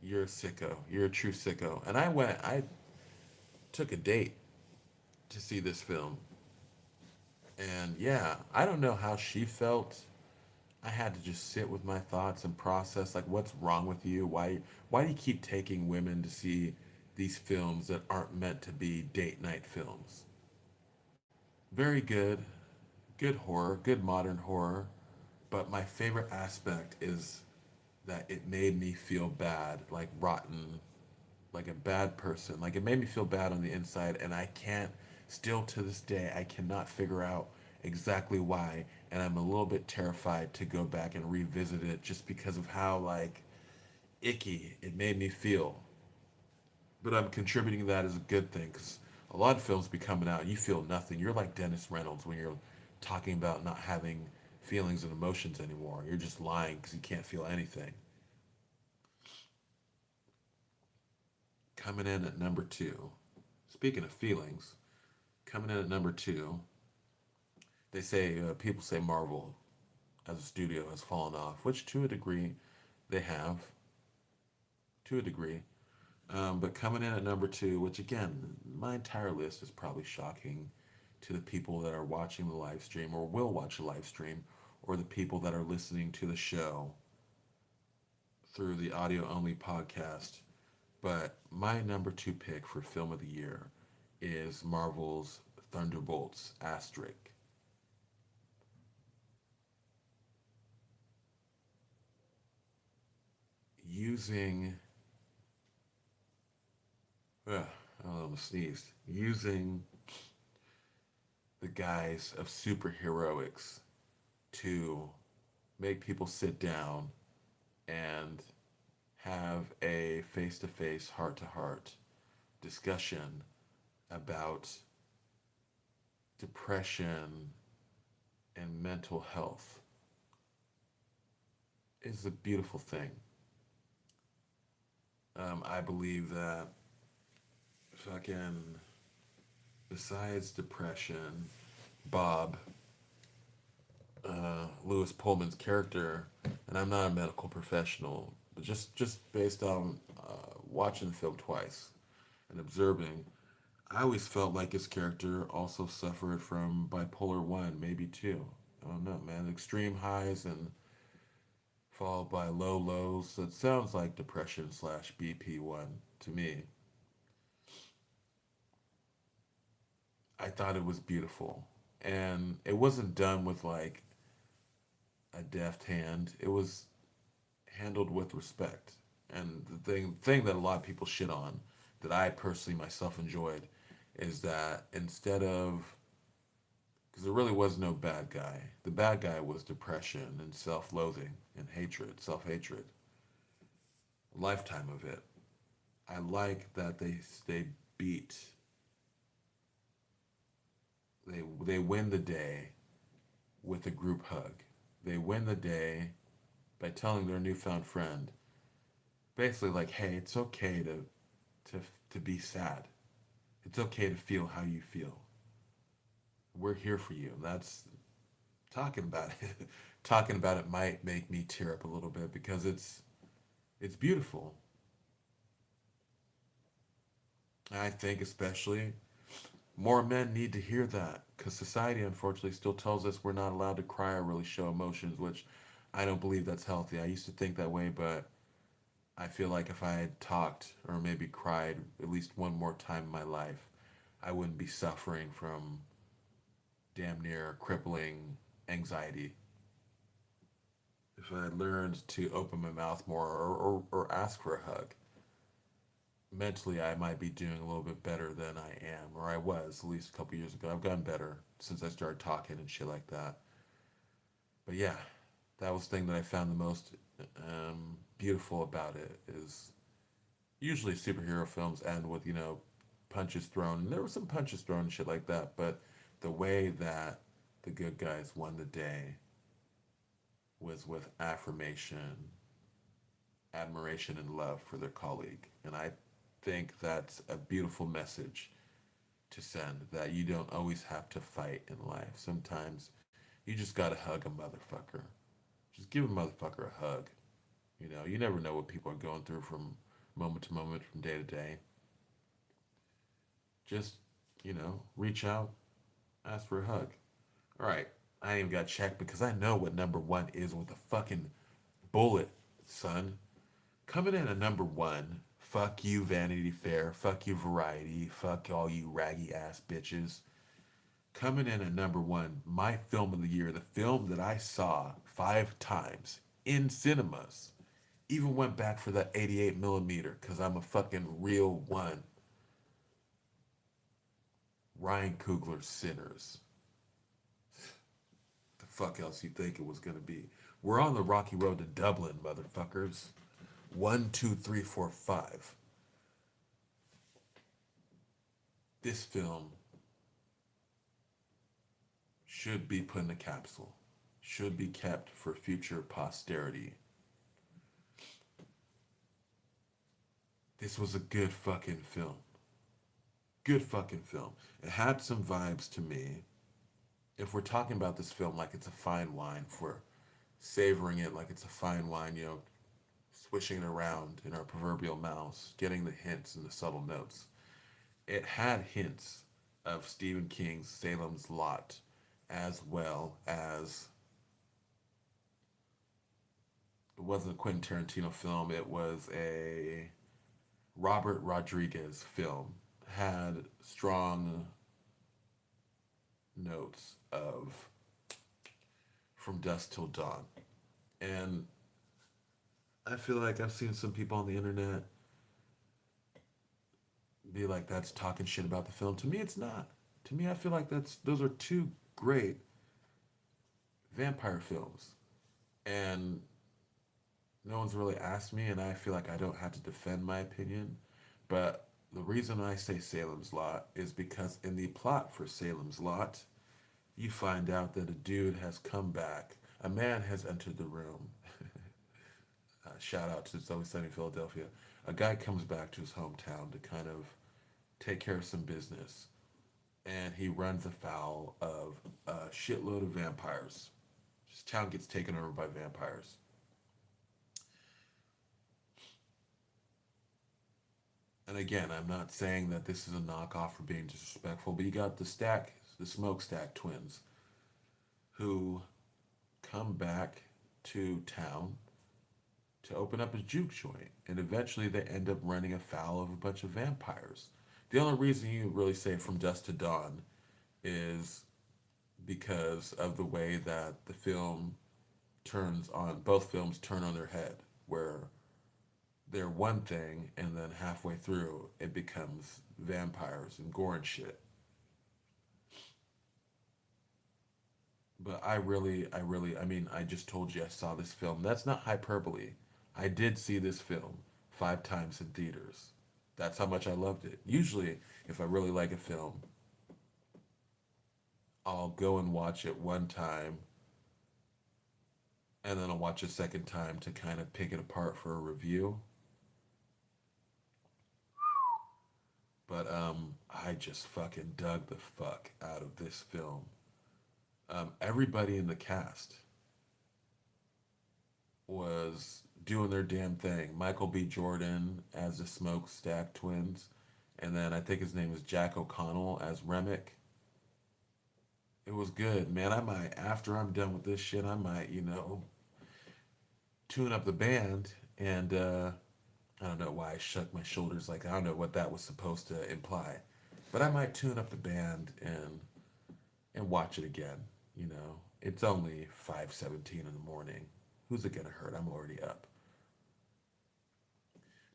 you're a sicko. You're a true sicko. And I took a date to see this film. And yeah, I don't know how she felt. I had to just sit with my thoughts and process like what's wrong with you? Why do you keep taking women to see these films that aren't meant to be date night films? Very good, good horror, good modern horror, but my favorite aspect is that it made me feel bad, like rotten, like a bad person. Like it made me feel bad on the inside, and I can't, still to this day, I cannot figure out exactly why. And I'm a little bit terrified to go back and revisit it just because of how, like, icky it made me feel. But I'm contributing that as a good thing because a lot of films be coming out and you feel nothing. You're like Dennis Reynolds when you're talking about not having feelings and emotions anymore. You're just lying because you can't feel anything. Coming in at number two. Speaking of feelings, coming in at number two, they say people say Marvel as a studio has fallen off, which to a degree they have, to a degree. But coming in at number two, which again, my entire list is probably shocking to the people that are watching the live stream or will watch the live stream, or the people that are listening to the show through the audio only podcast. But my number two pick for film of the year is Marvel's Thunderbolts asterisk. Using, I almost sneezed, using the guise of superheroics to make people sit down and have a face to face, heart to heart discussion about depression and mental health is a beautiful thing. I believe that fucking, besides depression, Bob, Lewis Pullman's character, and I'm not a medical professional, but just based on watching the film twice and observing, I always felt like his character also suffered from bipolar one, maybe two. I don't know, man. Extreme highs and followed by low lows. That sounds like depression slash BP one to me. I thought it was beautiful, and it wasn't done with like a deft hand. It was handled with respect. And the thing that a lot of people shit on, that I personally myself enjoyed, is that instead of Because there really was no bad guy. The bad guy was depression and self-loathing and hatred, self-hatred, a lifetime of it. I like that they beat they win the day with a group hug. They win the day by telling their newfound friend basically like, hey, it's okay to to be sad. It's okay to feel how you feel. We're here for you. That's talking about it. Talking about it might make me tear up a little bit because it's beautiful. I think especially more men need to hear that because society unfortunately still tells us we're not allowed to cry or really show emotions, which I don't believe that's healthy. I used to think that way, but I feel like if I had talked or maybe cried at least one more time in my life, I wouldn't be suffering from damn near crippling anxiety. If I had learned to open my mouth more or ask for a hug, mentally I might be doing a little bit better than I am, or I was at least a couple years ago. I've gotten better since I started talking and shit like that. But yeah, that was the thing that I found the most beautiful about it is usually superhero films end with, punches thrown. And there were some punches thrown and shit like that, but the way that the good guys won the day was with affirmation, admiration, and love for their colleague. And I think that's a beautiful message to send that you don't always have to fight in life. Sometimes you just gotta hug a motherfucker. Just give a motherfucker a hug. You never know what people are going through from moment to moment, from day to day. Just, reach out, ask for a hug. All right, I ain't even got checked because I know what number one is with a fucking bullet, son. Coming in at number one, fuck you, Vanity Fair. Fuck you, Variety. Fuck all you raggy ass bitches. Coming in at number one, my film of the year, the film that I saw 5 times in cinemas. Even went back for that 88 millimeter because I'm a fucking real one. Ryan Coogler's Sinners. The fuck else you think it was gonna be? We're on the rocky road to Dublin, motherfuckers. One, two, three, four, five. This film should be put in a capsule. Should be kept for future posterity. This was a good fucking film. Good fucking film. It had some vibes to me. If we're talking about this film like it's a fine wine, if we're savoring it like it's a fine wine, swishing it around in our proverbial mouths, getting the hints and the subtle notes. It had hints of Stephen King's Salem's Lot, as well as it wasn't a Quentin Tarantino film, it was a Robert Rodriguez film. Had strong notes of From Dusk Till Dawn. And I feel like I've seen some people on the internet be like, that's talking shit about the film. To me, it's not. To me, I feel like those are two great vampire films. And no one's really asked me, and I feel like I don't have to defend my opinion. But the reason I say Salem's Lot is because in the plot for Salem's Lot, you find out that a dude has come back. A man has entered the room. Shout out to It's Always Sunny in Philadelphia. A guy comes back to his hometown to kind of take care of some business, and he runs afoul of a shitload of vampires. His town gets taken over by vampires. And again, I'm not saying that this is a knockoff for being disrespectful, but you got the smokestack twins, who come back to town to open up a juke joint, and eventually they end up running afoul of a bunch of vampires. The only reason you really say From Dusk to Dawn is because of the way that the film turns on, both films turn on their head, where they're one thing and then halfway through it becomes vampires and gore and shit. But I mean, I just told you I saw this film. That's not hyperbole. I did see this film 5 times in theaters. That's how much I loved it. Usually, if I really like a film, I'll go and watch it one time, and then I'll watch a second time to kind of pick it apart for a review. But I just fucking dug the fuck out of this film. Everybody in the cast was doing their damn thing. Michael B. Jordan as the Smokestack Twins, and then I think his name is Jack O'Connell as Remick. It was good, man. I might, after I'm done with this shit, I might, tune up the band and I don't know why I shook my shoulders like I don't know what that was supposed to imply. But I might tune up the band and watch it again, you know. It's only 5:17 in the morning. Who's it gonna hurt? I'm already up.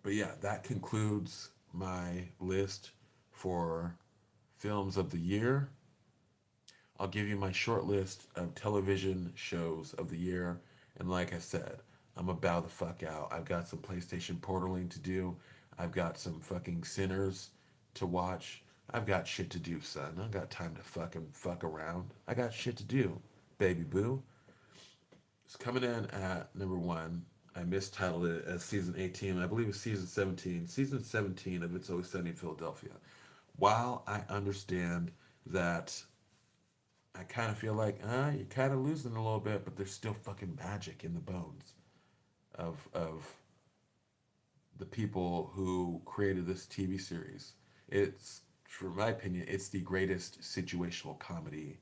But yeah, that concludes my list for films of the year. I'll give you my short list of television shows of the year. And like I said, I'm gonna bow the fuck out. I've got some PlayStation portaling to do. I've got some fucking Sinners to watch. I've got shit to do, son. I got time to fucking fuck around. I got shit to do, baby boo. It's coming in at number one. I mistitled it as season 18. I believe it's season 17. Season 17 of It's Always Sunny in Philadelphia. While I understand that I kind of feel like, you're kind of losing a little bit, but there's still fucking magic in the bones of the people who created this TV series. It's, for my opinion, it's the greatest situational comedy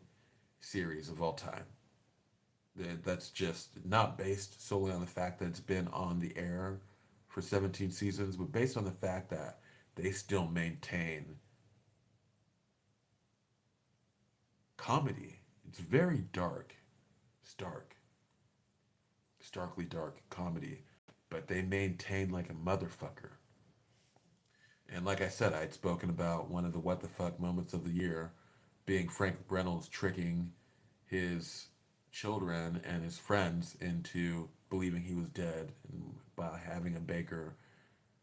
series of all time. That's just not based solely on the fact that it's been on the air for 17 seasons, but based on the fact that they still maintain comedy. It's very dark. It's dark. Starkly dark comedy, but they maintain like a motherfucker. And like I said, I had spoken about one of the what the fuck moments of the year being Frank Reynolds tricking his children and his friends into believing he was dead and by having a baker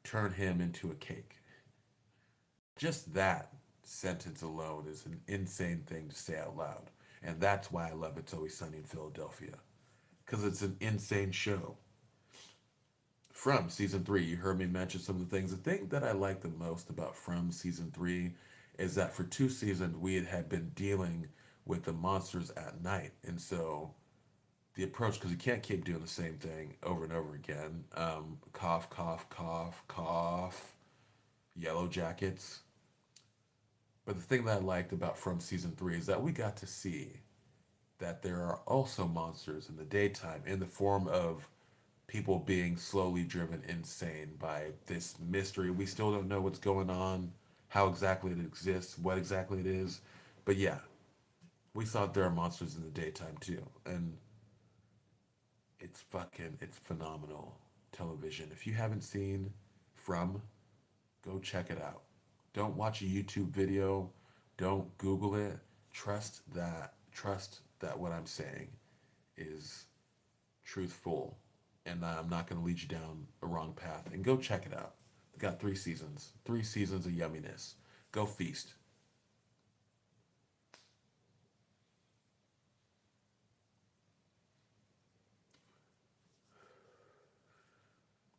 turn him into a cake. Just that sentence alone is an insane thing to say out loud. And that's why I love It's Always Sunny in Philadelphia. Because it's an insane show. From season three, you heard me mention some of the things. The thing that I like the most about From season three is that for 2 seasons we had been dealing with the monsters at night, and so the approach, because you can't keep doing the same thing over and over again. Cough, cough, cough, cough. Yellow Jackets. But the thing that I liked about From season three is that we got to see that there are also monsters in the daytime in the form of people being slowly driven insane by this mystery. We still don't know what's going on, how exactly it exists, what exactly it is. But yeah, we saw that there are monsters in the daytime too. And it's phenomenal television. If you haven't seen From, go check it out. Don't watch a YouTube video. Don't Google it. Trust that what I'm saying is truthful, and I'm not going to lead you down a wrong path. And go check it out. We got 3 seasons, 3 seasons of yumminess. Go feast.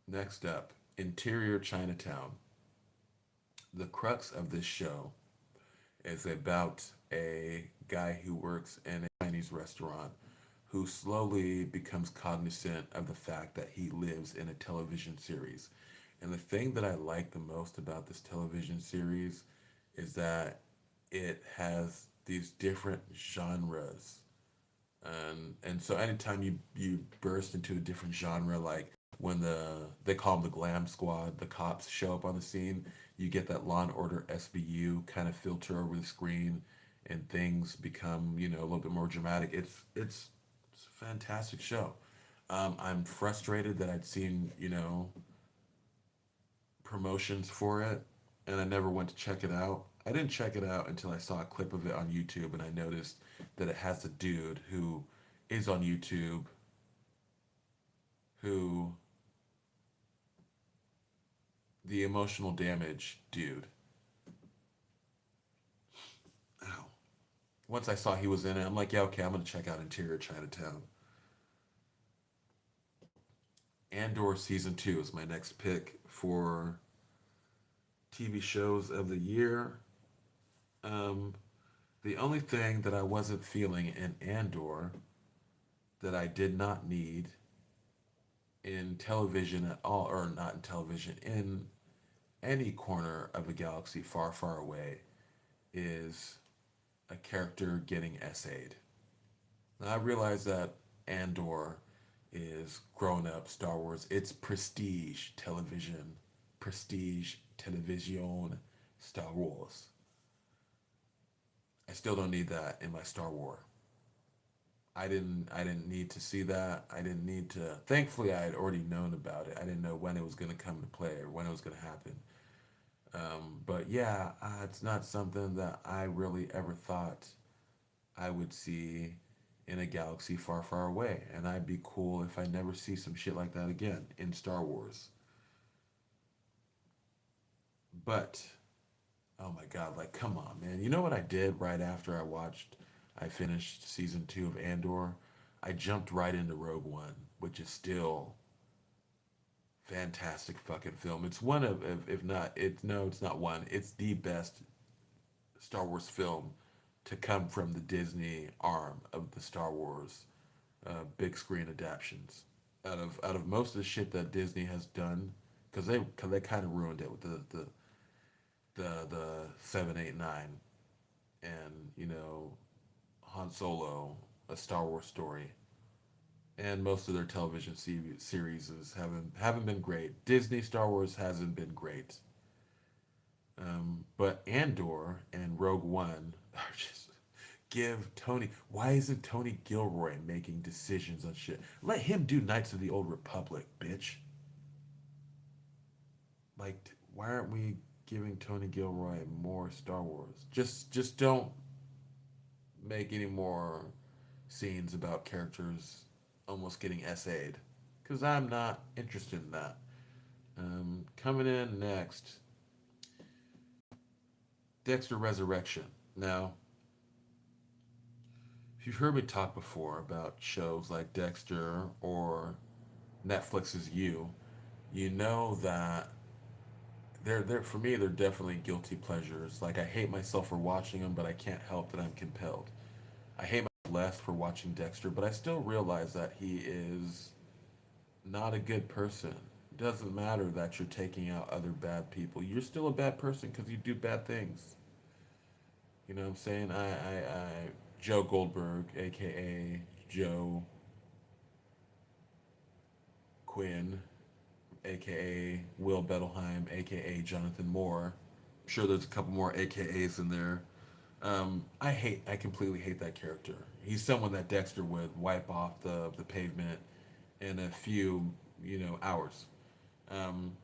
Next up, Interior Chinatown. The crux of this show is about a guy who works in a Chinese restaurant who slowly becomes cognizant of the fact that he lives in a television series. And the thing that I like the most about this television series is that it has these different genres. And so anytime you burst into a different genre, like when they call them the glam squad, the cops show up on the scene, you get that Law and Order SVU kind of filter over the screen, and things become a little bit more dramatic. It's a fantastic show. I'm frustrated that I'd seen promotions for it, and I never went to check it out. I didn't check it out until I saw a clip of it on YouTube, and I noticed that it has a dude who is on YouTube who the emotional damage dude. Ow. Once I saw he was in it, I'm like, yeah, okay, I'm gonna check out Interior Chinatown. Andor season two is my next pick for TV shows of the year. Um, the only thing that I wasn't feeling in Andor that I did not need in television at all, or not in television, in any corner of a galaxy far, far away, is a character getting essayed. Now, I realize that Andor is grown up Star Wars. It's prestige television, Star Wars. I still don't need that in my Star Wars. I didn't need to see that. I didn't need to. Thankfully, I had already known about it. I didn't know when it was going to come to play or when it was going to happen. But yeah, it's not something that I really ever thought I would see in a galaxy far, far away. And I'd be cool if I never see some shit like that again in Star Wars. But oh my God, like, come on, man. You know what I did right after I finished season two of Andor? I jumped right into Rogue One, which is still fantastic fucking film. It's one of, if not, no, it's not one. It's the best Star Wars film to come from the Disney arm of the Star Wars big screen adaptations. Out of most of the shit that Disney has done, because they kind of ruined it with the 7, 8, 9, and Han Solo, a Star Wars story, and most of their television series haven't been great. Disney Star Wars hasn't been great, but Andor and Rogue One are just give Tony. Why isn't Tony Gilroy making decisions on shit? Let him do Knights of the Old Republic, bitch. Like, why aren't we giving Tony Gilroy more Star Wars? Just don't make any more scenes about characters almost getting essayed, because I'm not interested in that. Coming in next, Dexter Resurrection. Now, if you've heard me talk before about shows like Dexter or Netflix's You, you know that they're for me they're definitely guilty pleasures. Like, I hate myself for watching them, but I can't help that I'm compelled. I hate myself less for watching Dexter, but I still realize that he is not a good person. It doesn't matter that you're taking out other bad people. You're still a bad person because you do bad things. You know what I'm saying? Joe Goldberg, aka Joe Quinn, aka Will Bettelheim, aka Jonathan Moore. I'm sure there's a couple more AKAs in there. I completely hate that character. He's someone that Dexter would wipe off the pavement in a few, hours. Um,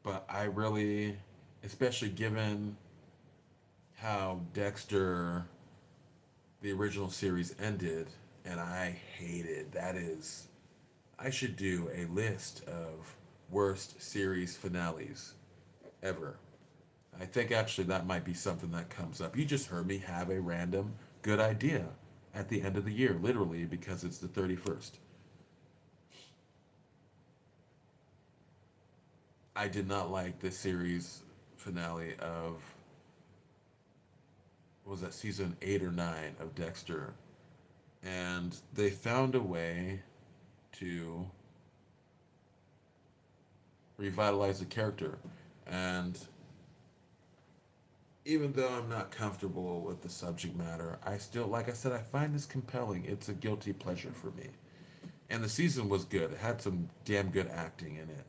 but I really, especially given how Dexter, the original series ended, and I hated that is, I should do a list of worst series finales ever. I think actually that might be something that comes up. You just heard me have a random good idea at the end of the year, literally, because it's the 31st. I did not like the series finale of, what was that, season 8 or 9 of Dexter. And they found a way to revitalize the character. And even though I'm not comfortable with the subject matter, I still, like I said, I find this compelling. It's a guilty pleasure for me. And the season was good. It had some damn good acting in it.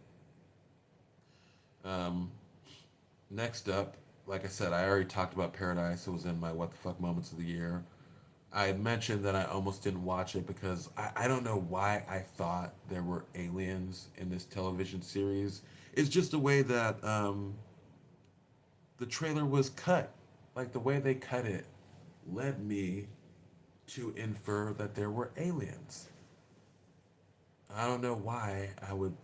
Um, Next up, like I said, I already talked about Paradise. It was in my what the fuck moments of the year. I had mentioned that I almost didn't watch it because I don't know why I thought there were aliens in this television series. It's just the way that the trailer was cut. like the way they cut it led me to infer that there were aliens. I don't know why I would,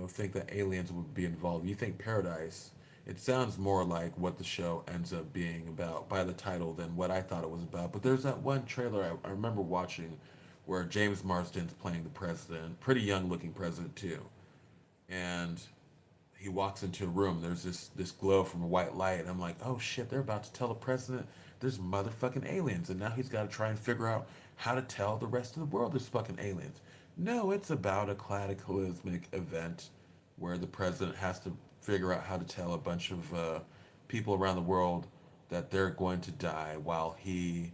think that aliens would be involved. You think Paradise, it sounds more like what the show ends up being about by the title than what I thought it was about. But there's that one trailer I remember watching where James Marsden's playing the president, pretty young looking president too. And he walks into a room. There's this glow from a white light. I'm like, oh shit, they're about to tell the president there's motherfucking aliens, and now he's got to try and figure out how to tell the rest of the world there's fucking aliens. No, it's about a cataclysmic event where the president has to figure out how to tell a bunch of people around the world that they're going to die while he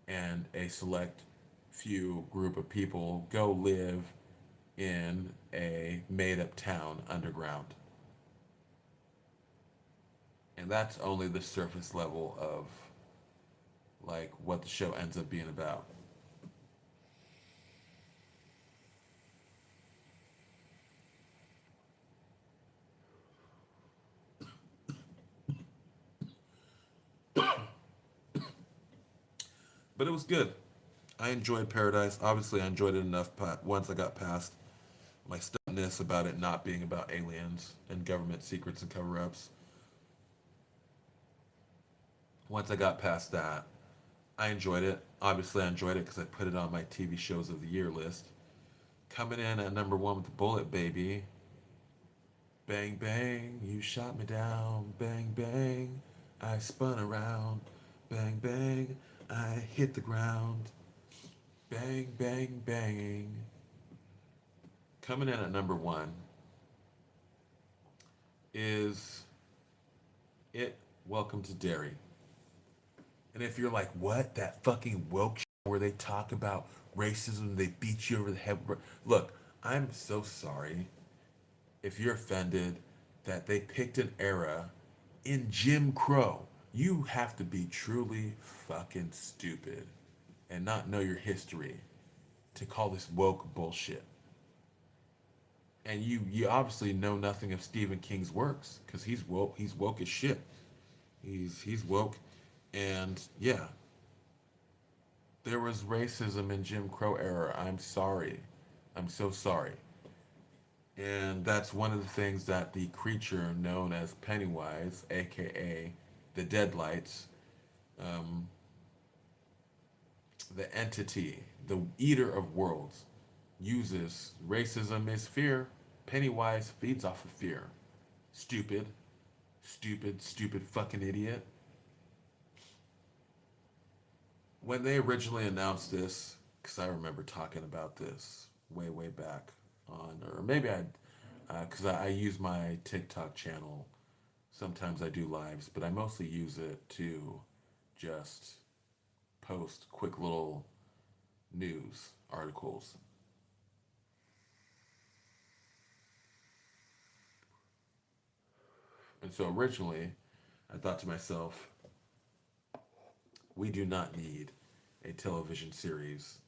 and a select few group of people go live in a made up town underground. And that's only the surface level of like what the show ends up being about. But it was good. I enjoyed Paradise. Obviously, I enjoyed it enough once I got past my stuckness about it not being about aliens and government secrets and cover ups. Once I got past that, I enjoyed it. Obviously, I enjoyed it because I put it on my TV shows of the year list. Coming in at number one with the Bullet Baby. Bang, bang, you shot me down. Bang, bang, I spun around. Bang, bang, I hit the ground. Bang, bang, bang. Coming in at number one is It Welcome to Derry. And if you're like, what? That fucking woke where they talk about racism, they beat you over the head. Look, I'm so sorry if you're offended that they picked an era in Jim Crow. You have to be truly fucking stupid and not know your history to call this woke bullshit. And you obviously know nothing of Stephen King's works because he's woke as shit. He's woke, and yeah, there was racism in Jim Crow era. I'm sorry, I'm so sorry. And that's one of the things that the creature known as Pennywise, aka the Deadlights, um, the entity, the eater of worlds, uses. Racism is fear. Pennywise feeds off of fear. Stupid, stupid, stupid fucking idiot. When they originally announced this, because I remember talking about this way, way back on, or maybe because I use my TikTok channel. Sometimes I do lives, but I mostly use it to just post quick little news articles. And so originally, I thought to myself, we do not need a television series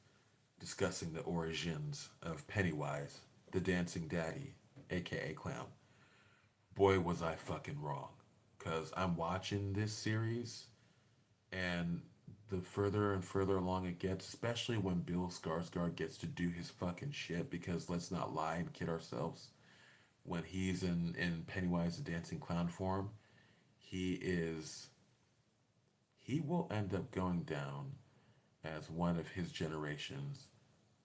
discussing the origins of Pennywise, the dancing daddy, aka Clown. Boy, was I fucking wrong. Because I'm watching this series, and the further and further along it gets, especially when Bill Skarsgård gets to do his fucking shit, because let's not lie and kid ourselves, when he's in Pennywise the Dancing Clown form, he is he will end up going down as one of his generation's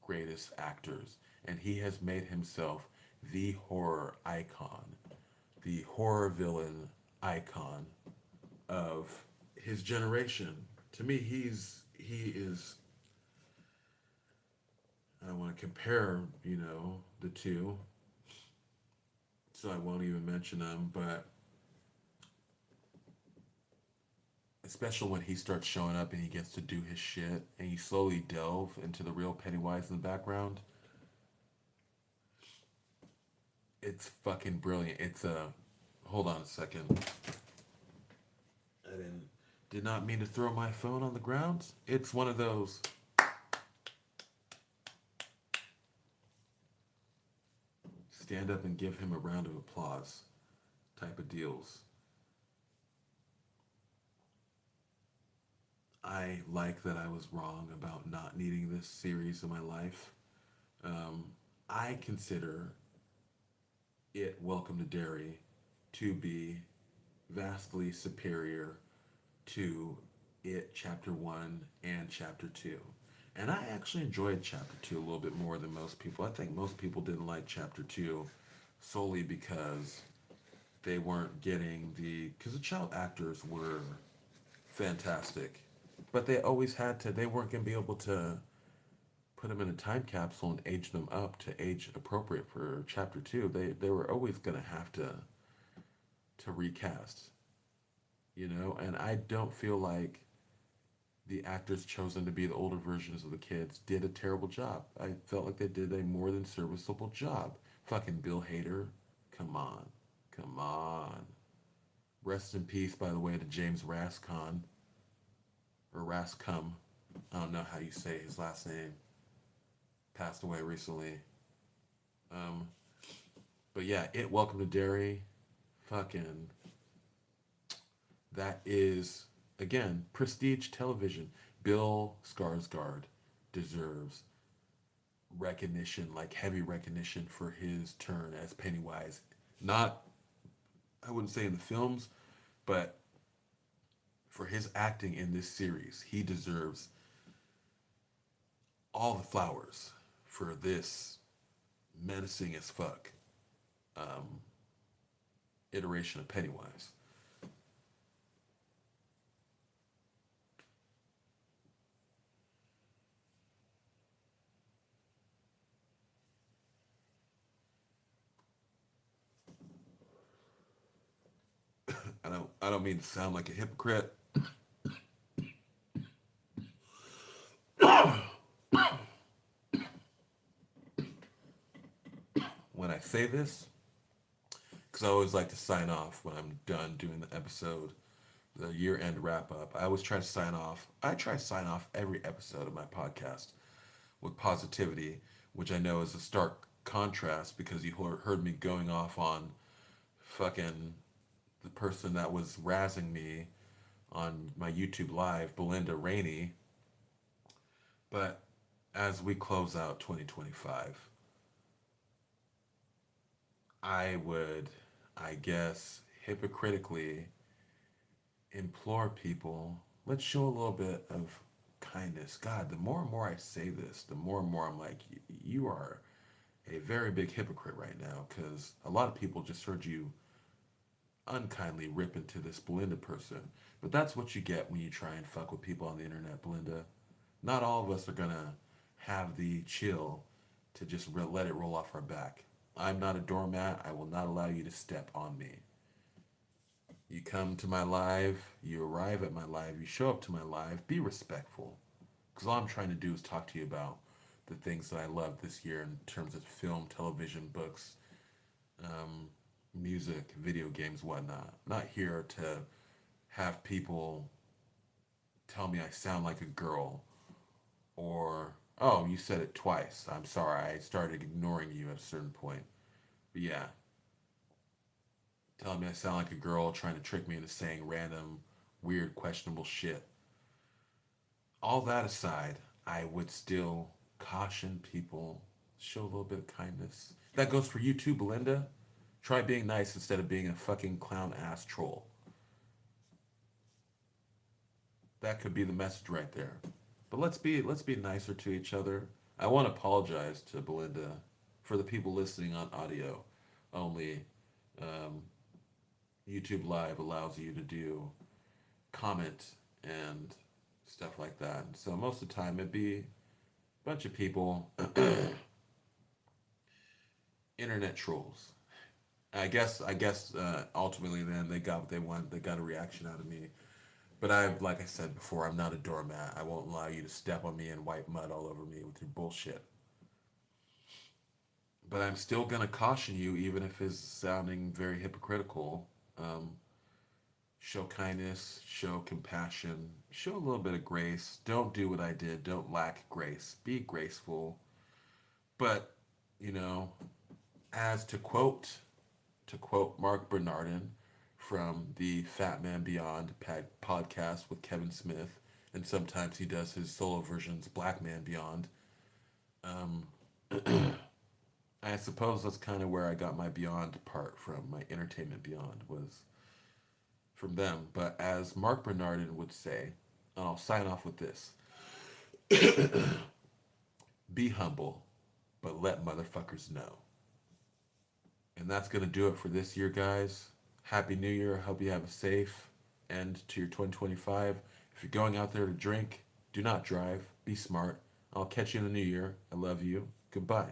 greatest actors, and he has made himself the horror icon, the horror villain icon of his generation. To me, he is. I don't want to compare, the two, so I won't even mention them. But especially when he starts showing up and he gets to do his shit, and you slowly delve into the real Pennywise in the background, it's fucking brilliant. It's a. Hold on a second. I did not mean to throw my phone on the ground. It's one of those. Stand up and give him a round of applause type of deals. I like that I was wrong about not needing this series in my life. Um, I consider it Welcome to Derry to be vastly superior to it Chapter 1 and Chapter 2. And I actually enjoyed Chapter 2 a little bit more than most people. I think most people didn't like Chapter 2 solely because they weren't getting because the child actors were fantastic. But they always had to, they weren't going to be able to put them in a time capsule and age them up to age appropriate for Chapter 2. They were always going to have to recast, you know? And I don't feel like the actors chosen to be the older versions of the kids did a terrible job. I felt like they did a more than serviceable job. Fucking Bill Hader, come on, come on. Rest in peace, by the way, to James Rascon or Rascom. I don't know how you say his last name. Passed away recently. Um, but yeah, it Welcome to Derry, fucking that is again prestige television. Bill Skarsgård deserves recognition, like heavy recognition for his turn as Pennywise. Not, I wouldn't say in the films, but for his acting in this series, he deserves all the flowers for this menacing as fuck um, iteration of Pennywise. I don't mean to sound like a hypocrite when I say this, because I always like to sign off when I'm done doing the episode, the year end wrap up. I always try to sign off. I try to sign off every episode of my podcast with positivity, which I know is a stark contrast because you heard me going off on fucking the person that was razzing me on my YouTube live, Belinda Rainey. But as we close out 2025, I would, I guess, hypocritically implore people, let's show a little bit of kindness. God, the more and more I say this, the more and more I'm like, you are a very big hypocrite right now because a lot of people just heard you unkindly rip into this Belinda person. But that's what you get when you try and fuck with people on the internet, Belinda. Not all of us are gonna have the chill to just let it roll off our back. I'm not a doormat. I will not allow you to step on me. You come to my live, you arrive at my live, you show up to my live, be respectful. Because all I'm trying to do is talk to you about the things that I love this year in terms of film, television, books, um, music, video games, whatnot. I'm not here to have people tell me I sound like a girl or, oh, you said it twice. I'm sorry, I started ignoring you at a certain point. But yeah, telling me I sound like a girl, trying to trick me into saying random, weird, questionable shit. All that aside, I would still caution people, show a little bit of kindness. That goes for you too, Belinda. Try being nice instead of being a fucking clown ass troll. That could be the message right there. But let's be nicer to each other. I want to apologize to Belinda for the people listening on audio only. Um, YouTube Live allows you to do comment and stuff like that. So most of the time it'd be a bunch of people, internet trolls. I guess ultimately then they got what they want. They got a reaction out of me. But like I said before, I'm not a doormat. I won't allow you to step on me and wipe mud all over me with your bullshit. But I'm still gonna caution you, even if it's sounding very hypocritical. Um, Show kindness, show compassion, show a little bit of grace. Don't do what I did. Don't lack grace. Be graceful. But, you know, as to quote Mark Bernardin from the Fat Man Beyond podcast with Kevin Smith and sometimes he does his solo versions, Black Man Beyond. Um, I suppose that's kind of where I got my Beyond part from. My entertainment Beyond was from them. But as Mark Bernardin would say, and I'll sign off with this: be humble, but let motherfuckers know. And that's going to do it for this year, guys. Happy New Year. Hope you have a safe end to your 2025. If you're going out there to drink, do not drive. Be smart. I'll catch you in the new year. I love you. Goodbye.